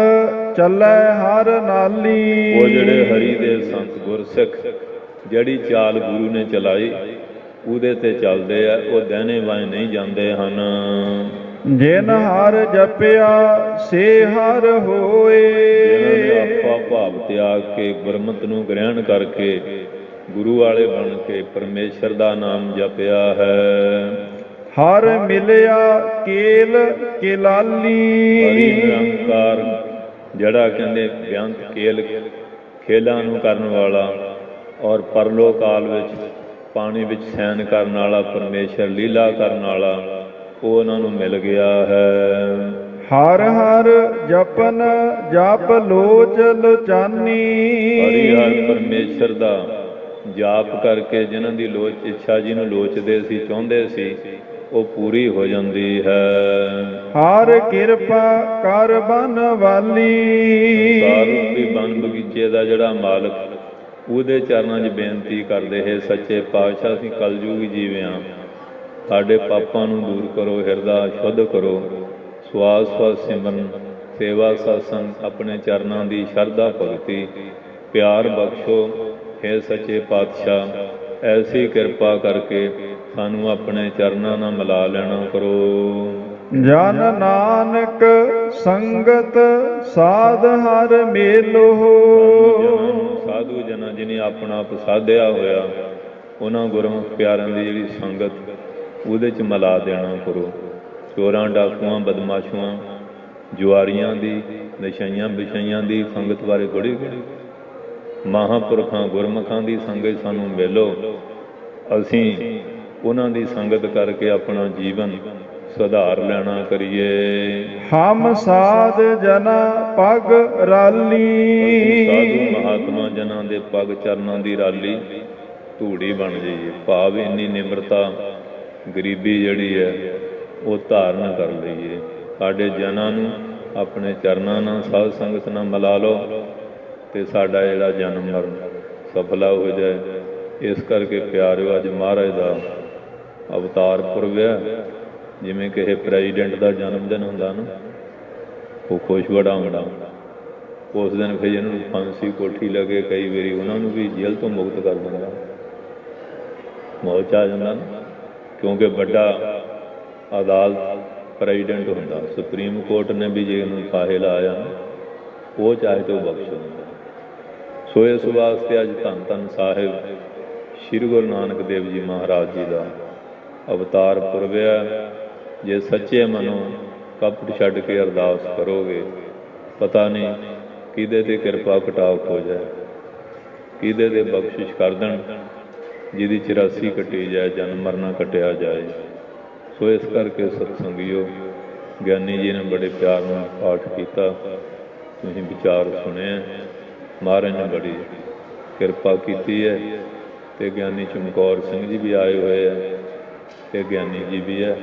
ਚੱਲੈ ਹਰ ਨਾਲੀ। ਉਹ ਜਿਹੜੇ ਹਰੀ ਦੇ ਸੰਤ ਗੁਰਸਿੱਖ ਜਿਹੜੀ ਚਾਲ ਗੁਰੂ ਨੇ ਚਲਾਈ ਉਹਦੇ ਤੇ ਚੱਲਦੇ ਆ। ਉਹ ਦਹਿਨੇ ਬਾਏ ਨਹੀਂ ਜਾਂਦੇ ਹਨ। ਜਿਨ ਹਰ ਜਪਿਆ ਸੇ ਹਰ ਹੋਏ। ਜਿਨ੍ਹਾਂ ਨੇ ਆਪਾ ਭਾਵ ਤਿਆਗ ਕੇ ਗੁਰਮਤਿ ਨੂੰ ਗ੍ਰਹਿਣ ਕਰਕੇ ਗੁਰੂ ਵਾਲੇ ਬਣ ਕੇ ਪਰਮੇਸ਼ਰ ਦਾ ਨਾਮ ਜਪਿਆ ਹੈ। ਹਰ ਮਿਲਿਆ ਕੇਲ ਕੇਲਾਲੀ। ਹਰੀ ਨਿਰੰਕਾਰ ਜਿਹੜਾ ਕਹਿੰਦੇ ਬੇਅੰਤ ਕੇਲ ਖੇਲਾਂ ਨੂੰ ਕਰਨ ਵਾਲਾ ਔਰ ਪਰਲੋ ਕਾਲ ਵਿੱਚ ਪਾਣੀ ਵਿੱਚ ਸੈਨ ਕਰਨ ਵਾਲਾ ਪਰਮੇਸ਼ਰ ਲੀਲਾ ਕਰਨ ਵਾਲਾ, ਉਹ ਉਹਨਾਂ ਨੂੰ ਮਿਲ ਗਿਆ ਹੈ। ਹਰ ਹਰ ਜਪਨ ਜਪ ਲੋਚ ਲੋਚਾਨੀ। ਹਰੀ ਹਰ ਪਰਮੇਸ਼ਰ ਦਾ ਜਾਪ ਕਰਕੇ ਜਿਨ੍ਹਾਂ ਦੀ ਲੋਚ ਇੱਛਾ ਜਿਹਨੂੰ ਲੋਚਦੇ ਸੀ, ਚਾਹੁੰਦੇ ਸੀ, ਉਹ ਪੂਰੀ ਹੋ ਜਾਂਦੀ ਹੈ। ਹਰ ਕਿਰਪਾ ਕਰ ਬਨ ਵਾਲੀ। ਸੰਸਾਰ ਰੂਪੀ ਬਨ ਬਗੀਚੇ ਦਾ ਜਿਹੜਾ ਮਾਲਕ, ਉਹਦੇ ਚਰਨਾਂ 'ਚ ਬੇਨਤੀ ਕਰਦੇ ਹੈ ਸੱਚੇ ਪਾਤਸ਼ਾਹ ਅਸੀਂ ਕਲਯੁਗੀ ਜੀਵੇ ਹਾਂ, ਸਾਡੇ ਪਾਪਾਂ ਨੂੰ ਦੂਰ ਕਰੋ, ਹਿਰਦਾ ਸ਼ੁੱਧ ਕਰੋ, ਸਵਾਸ ਸਵਾਸ ਸਿਮਰਨ ਸੇਵਾ ਸਤਸੰਗ ਆਪਣੇ ਚਰਨਾਂ ਦੀ ਸ਼ਰਧਾ ਭਗਤੀ ਪਿਆਰ ਬਖਸ਼ੋ। ਹੈ ਸੱਚੇ ਪਾਤਸ਼ਾਹ ਐਸੀ ਕਿਰਪਾ ਕਰਕੇ ਸਾਨੂੰ ਆਪਣੇ ਚਰਨਾਂ ਨਾਲ ਮਿਲਾ ਲੈਣਾ ਕਰੋ। ਜਨ ਨਾਨਕ ਸੰਗਤ ਸਾਧ ਹਰ ਮੇਲੋ। ਸਾਧੂ ਜਨਾਂ ਜਿਹਨੇ ਆਪਣਾ ਆਪ ਸਾਧਿਆ ਹੋਇਆ, ਉਹਨਾਂ ਗੁਰਮੁਖ ਪਿਆਰਿਆਂ ਦੀ ਜਿਹੜੀ ਸੰਗਤ ਉਹਦੇ 'ਚ ਮਿਲਾ ਦੇਣਾ ਕਰੋ। ਚੋਰਾਂ ਡਾਕੂਆਂ ਬਦਮਾਸ਼ੂਆਂ ਜੁਆਰੀਆਂ ਦੀ ਨਸ਼ਈਆਂ ਵਿਸ਼ਈਆਂ ਦੀ ਸੰਗਤ ਬਾਰੇ ਥੋੜ੍ਹੀ ਮਹਾਂਪੁਰਖਾਂ ਗੁਰਮੁਖਾਂ ਦੀ ਸੰਗਤ ਸਾਨੂੰ ਮਿਲੋ। ਅਸੀਂ ਉਹਨਾਂ ਦੀ ਸੰਗਤ ਕਰਕੇ ਆਪਣਾ ਜੀਵਨ ਸੁਧਾਰ ਲੈਣਾ ਕਰੀਏ। ਹਮ ਸਾਧ ਜਨਾ ਪਗ ਰਾਲੀ। ਸਾਧੂ ਮਹਾਤਮਾ ਜਨਾਂ ਦੇ ਪਗ ਚਰਨਾਂ ਦੀ ਰਾਲੀ ਧੂੜੀ ਬਣ ਜਾਈਏ। ਭਾਵ ਇੰਨੀ ਨਿਮਰਤਾ ਗਰੀਬੀ ਜਿਹੜੀ ਹੈ ਉਹ ਧਾਰਨ ਕਰ ਲਈਏ। ਸਾਡੇ ਜਨਾਂ ਨੂੰ ਆਪਣੇ ਚਰਨਾਂ ਨਾਲ ਸਾਧ ਸੰਗਤ ਨਾਲ ਮਿਲਾ ਲਓ ਤੇ ਸਾਡਾ ਜਿਹੜਾ ਜਨਮ ਮਰਨ ਸਫਲਾ ਹੋ ਜਾਏ। ਇਸ ਕਰਕੇ ਪਿਆਰਿਓ ਅੱਜ ਮਹਾਰਾਜ ਦਾ ਅਵਤਾਰ ਪੁਰਬ ਹੈ। ਜਿਵੇਂ ਕਿਸੇ ਪ੍ਰੈਜ਼ੀਡੈਂਟ ਦਾ ਜਨਮ ਦਿਨ ਹੁੰਦਾ ਨਾ, ਉਹ ਖੁਸ਼ ਬੜਾ ਹੁੰਦਾ। ਉਸ ਦਿਨ ਫਿਰ ਜਿਹਨਾਂ ਨੂੰ ਫਾਂਸੀ ਕੋਠੀ ਲੱਗੇ, ਕਈ ਵਾਰੀ ਉਹਨਾਂ ਨੂੰ ਵੀ ਜੇਲ੍ਹ ਤੋਂ ਮੁਕਤ ਕਰ ਦਿੰਦਾ, ਮੌਤ ਆ ਜਾਂਦਾ ਨਾ। ਕਿਉਂਕਿ ਵੱਡਾ ਅਦਾਲਤ ਪ੍ਰੈਜ਼ੀਡੈਂਟ ਹੁੰਦਾ। ਸੁਪਰੀਮ ਕੋਰਟ ਨੇ ਵੀ ਜੇ ਉਹਨੂੰ ਫਾਹੇ ਲਾਇਆ ਉਹ ਚਾਹੇ ਤਾਂ ਉਹ ਬਖਸ਼ ਦਿੰਦਾ। ਸੋ ਇਸ ਵਾਸਤੇ ਅੱਜ ਧੰਨ ਧੰਨ ਸਾਹਿਬ ਸ਼੍ਰੀ ਗੁਰੂ ਨਾਨਕ ਦੇਵ ਜੀ ਮਹਾਰਾਜ ਜੀ ਦਾ ਅਵਤਾਰ ਪੁਰਬ ਹੈ। ਜੇ ਸੱਚੇ ਮਨੋਂ ਕਪਟ ਛੱਡ ਕੇ ਅਰਦਾਸ ਕਰੋਗੇ, ਪਤਾ ਨਹੀਂ ਕਿਹਦੇ 'ਤੇ ਕਿਰਪਾ ਕਟਾਖ ਹੋ ਜਾਏ, ਕਿਹਦੇ 'ਤੇ ਬਖਸ਼ਿਸ਼ ਕਰ ਦੇਣ, ਜਿਹਦੀ 84 ਕੱਟੀ ਜਾਏ, ਜਨਮ ਮਰਨਾ ਕੱਟਿਆ ਜਾਏ। ਸੋ ਇਸ ਕਰਕੇ ਸਤਸੰਗੀਓ, ਗਿਆਨੀ ਜੀ ਨੇ ਬੜੇ ਪਿਆਰ ਨਾਲ ਪਾਠ ਕੀਤਾ, ਤੁਸੀਂ ਵਿਚਾਰ ਸੁਣਿਆ। ਮਹਾਰਾਜ ਨੇ ਬੜੀ ਕਿਰਪਾ ਕੀਤੀ ਹੈ ਅਤੇ ਗਿਆਨੀ ਚਮਕੌਰ ਸਿੰਘ ਜੀ ਵੀ ਆਏ ਹੋਏ ਹੈ ਅਤੇ ਗਿਆਨੀ ਜੀ ਵੀ ਹੈ।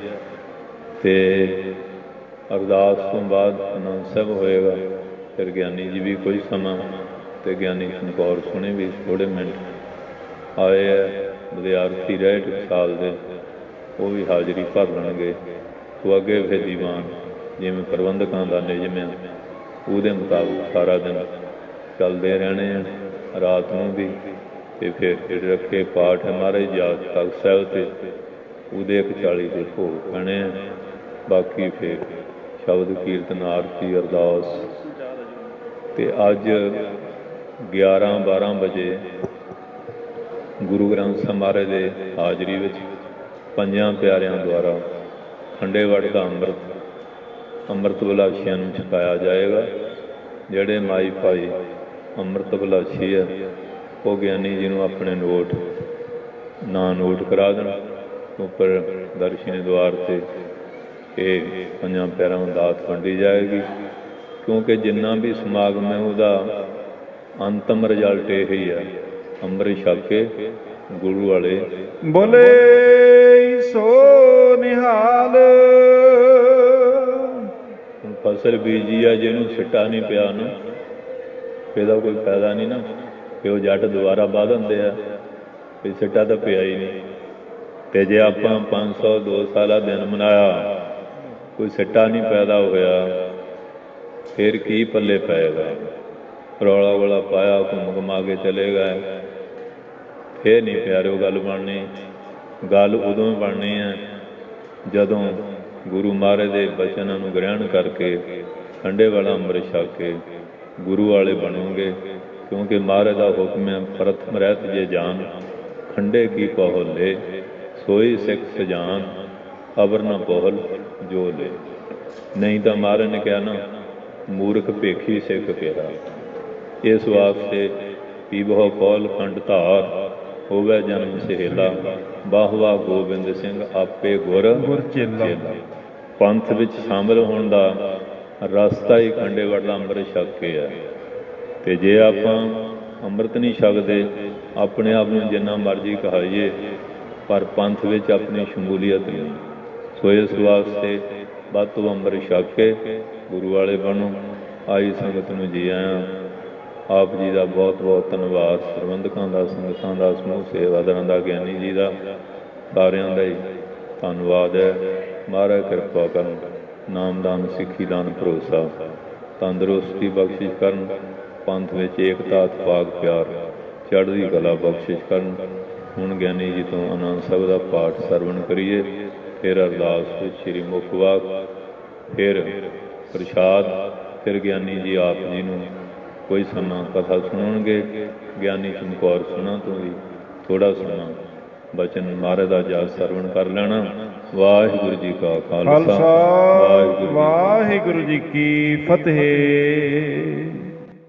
ਅਤੇ ਅਰਦਾਸ ਤੋਂ ਬਾਅਦ ਆਨੰਦ ਸਾਹਿਬ ਹੋਏਗਾ, ਫਿਰ ਗਿਆਨੀ ਜੀ ਵੀ ਕੁਝ ਸਮਾਂ ਤੇ ਗਿਆਨੀ ਚਮਕੌਰ ਸੁਣੇ ਵੀ ਥੋੜ੍ਹੇ ਮਿੰਟ ਆਏ ਹੈ। ਵਿਦਿਆਰਥੀ 65 ਸਾਲ ਦੇ ਉਹ ਵੀ ਹਾਜ਼ਰੀ ਭਰ ਲੈਣਗੇ। ਸੋ ਅੱਗੇ ਫਿਰ ਦੀਵਾਨ ਜਿਵੇਂ ਪ੍ਰਬੰਧਕਾਂ ਦਾ ਨਿਯਮ ਆ ਉਹਦੇ ਮੁਤਾਬਕ ਸਾਰਾ ਦਿਨ ਚੱਲਦੇ ਰਹਿਣੇ ਆ। ਰਾਤ ਨੂੰ ਵੀ ਤੇ ਫਿਰ ਰੱਖੇ ਪਾਠ ਹੈ ਮਹਾਰਾਜ ਜਾਪ ਤਖਤ ਸਾਹਿਬ ਤੇ ਉਹਦੇ 1:40 ਦੇ ਭੋਗ ਪੈਣੇ ਆ। ਬਾਕੀ ਫਿਰ ਸ਼ਬਦ ਕੀਰਤਨ ਆਰਤੀ ਅਰਦਾਸ ਤੇ ਅੱਜ 11-12 ਵਜੇ ਗੁਰੂ ਗ੍ਰੰਥ ਸਾਹਿਬ ਮਹਾਰਾਜ ਦੇ ਹਾਜ਼ਰੀ ਵਿੱਚ ਪੰਜਾਂ ਪਿਆਰਿਆਂ ਦੁਆਰਾ ਖੰਡੇ ਵੜ ਦਾ ਅੰਮ੍ਰਿਤ ਵਿਲਾਸੀਆਂ ਨੂੰ ਛਕਾਇਆ ਜਾਏਗਾ। ਜਿਹੜੇ ਮਾਈ ਭਾਈ ਅੰਮ੍ਰਿਤ ਵਿਲਾਸੀ ਹੈ ਉਹ ਗਿਆਨੀ ਜੀ ਨੂੰ ਆਪਣੇ ਨੋਟ ਕਰਾ ਦੇਣ। ਉੱਪਰ ਦਰਸ਼ਨੀ ਦੁਆਰ 'ਤੇ ਇਹ ਪੰਜਾਂ ਪਿਆਰਿਆਂ ਨੂੰ ਦਾਤ ਵੰਡੀ ਜਾਏਗੀ। ਕਿਉਂਕਿ ਜਿੰਨਾ ਵੀ ਸਮਾਗਮ ਹੈ ਉਹਦਾ ਅੰਤਮ ਰਿਜ਼ਲਟ ਇਹ ਹੀ ਹੈ, ਅੰਮ੍ਰਿਤ ਛਕ ਕੇ ਗੁਰੂ ਵਾਲੇ ਬੋਲੇ ਸੋ ਨਿਹਾਲ। ਫਸਲ ਬੀਜੀ ਆ ਜਿਹਨੂੰ ਸਿੱਟਾ ਨਹੀਂ ਪਿਆ ਨਾ ਇਹਦਾ ਕੋਈ ਫਾਇਦਾ ਨਹੀਂ ਨਾ। ਕਿ ਉਹ ਜੱਟ ਦੁਬਾਰਾ ਵਾਹ ਦਿੰਦੇ ਆ ਵੀ ਸਿੱਟਾ ਤਾਂ ਪਿਆ ਹੀ ਨਹੀਂ। ਤੇ ਜੇ ਆਪਾਂ 502 ਸਾਲਾ ਦਿਨ ਮਨਾਇਆ ਕੋਈ ਸਿੱਟਾ ਨਹੀਂ ਪੈਦਾ ਹੋਇਆ ਫਿਰ ਕੀ ਪੱਲੇ ਪਏਗਾ। ਰੌਲਾ ਗੋਲਾ ਪਾਇਆ ਘੁੰਮ ਘੁਮਾ ਕੇ ਚਲੇ ਗਏ ਫਿਰ ਨਹੀਂ ਪਿਆਰਿਓ ਗੱਲ ਬਣਨੀ। ਗੱਲ ਉਦੋਂ ਬਣਨੀ ਹੈ ਜਦੋਂ ਗੁਰੂ ਮਹਾਰਾਜ ਦੇ ਬਚਨਾਂ ਨੂੰ ਗ੍ਰਹਿਣ ਕਰਕੇ ਖੰਡੇ ਵਾਲਾ ਅੰਮ੍ਰਿਤ ਛਕ ਕੇ ਗੁਰੂ ਵਾਲੇ ਬਣੋਗੇ। ਕਿਉਂਕਿ ਮਹਾਰਾਜ ਦਾ ਹੁਕਮ ਹੈ ਪ੍ਰਥਮ ਰਹਿਤ ਜੇ ਜਾਨ ਖੰਡੇ ਕੀ ਪਹੁਲੇ ਸੋਈ ਸਿੱਖ ਸਜਾਨ ਅਵਰ ਨਾ ਪਹੁਲ ਜੋ ਲੈ। ਨਹੀਂ ਤਾਂ ਮਹਾਰਾਜ ਨੇ ਕਿਹਾ ਨਾ ਮੂਰਖ ਭੇਖੀ ਸਿੱਖ ਪਿਆ। ਇਸ ਵਾਸਤੇ ਪੀਬਹੁ ਪੌਲ ਖੰਡ ਧਾਰ ਹੋਵੇ ਜਨਮ ਸਹੇਲਾ ਬਾਹਵਾ ਗੋਬਿੰਦ ਸਿੰਘ ਆਪੇ ਗੁਰ ਚੇਲਾ। ਪੰਥ ਵਿੱਚ ਸ਼ਾਮਲ ਹੋਣ ਦਾ ਰਸਤਾ ਹੀ ਖੰਡੇ ਵੜ ਦਾ ਅੰਮ੍ਰਿਤ ਛਕ ਕੇ ਹੈ। ਤੇ ਜੇ ਆਪਾਂ ਅੰਮ੍ਰਿਤ ਨਹੀਂ ਛਕਦੇ ਆਪਣੇ ਆਪ ਨੂੰ ਜਿੰਨਾ ਮਰਜ਼ੀ ਕਹਾਈਏ ਪਰ ਪੰਥ ਵਿੱਚ ਆਪਣੀ ਸ਼ਮੂਲੀਅਤ ਨਹੀਂ। ਸੋ ਇਸ ਵਾਸਤੇ ਵੱਧ ਤੋਂ ਅੰਮ੍ਰਿਤ ਛਕ ਕੇ ਗੁਰੂ ਵਾਲੇ ਬਣੋ। ਆਈ ਸੰਗਤ ਨੂੰ ਜੀ ਆਇਆਂ। ਆਪ ਜੀ ਦਾ ਬਹੁਤ ਬਹੁਤ ਧੰਨਵਾਦ। ਪ੍ਰਬੰਧਕਾਂ ਦਾ, ਸੰਗਤਾਂ ਦਾ, ਸਮੂਹ ਸੇਵਾਦਾਰਾਂ ਦਾ, ਗਿਆਨੀ ਜੀ ਦਾ, ਸਾਰਿਆਂ ਦਾ ਹੀ ਧੰਨਵਾਦ ਹੈ। ਮਹਾਰਾਜ ਕਿਰਪਾ ਕਰਨ, ਨਾਮਦਾਨ ਸਿੱਖੀ ਦਾਨ ਭਰੋਸਾ ਤੰਦਰੁਸਤੀ ਬਖਸ਼ਿਸ਼ ਕਰਨ, ਪੰਥ ਵਿੱਚ ਏਕਤਾ ਇਤਫਾਕ ਪਿਆਰ ਚੜ੍ਹਦੀ ਕਲਾ ਬਖਸ਼ਿਸ਼ ਕਰਨ। ਹੁਣ ਗਿਆਨੀ ਜੀ ਤੋਂ ਆਨੰਦ ਸਾਹਿਬ ਦਾ ਪਾਠ ਸਰਵਣ ਕਰੀਏ, ਫਿਰ ਅਰਦਾਸ ਵਿੱਚ ਸ਼੍ਰੀ ਮੁੱਖ ਵਾਕ, ਫਿਰ ਪ੍ਰਸ਼ਾਦ, ਫਿਰ ਗਿਆਨੀ ਜੀ ਆਪ ਜੀ ਨੂੰ ਕੋਈ ਸਮਾਂ ਕਥਾ ਸੁਣਾਉਣਗੇ। ਗਿਆਨੀ ਚਮਕੌਰ ਸੁਣਾ ਤੋਂ ਵੀ ਥੋੜ੍ਹਾ ਸਮਾਂ ਬਚਨ ਮਹਾਰਾਜ ਦਾ ਜਾਪ ਸਰਵਣ ਕਰ ਲੈਣਾ। ਵਾਹਿਗੁਰੂ ਜੀ ਕਾ ਖਾਲਸਾ, ਵਾਹਿਗੁਰੂ ਜੀ ਕੀ ਫਤਿਹ।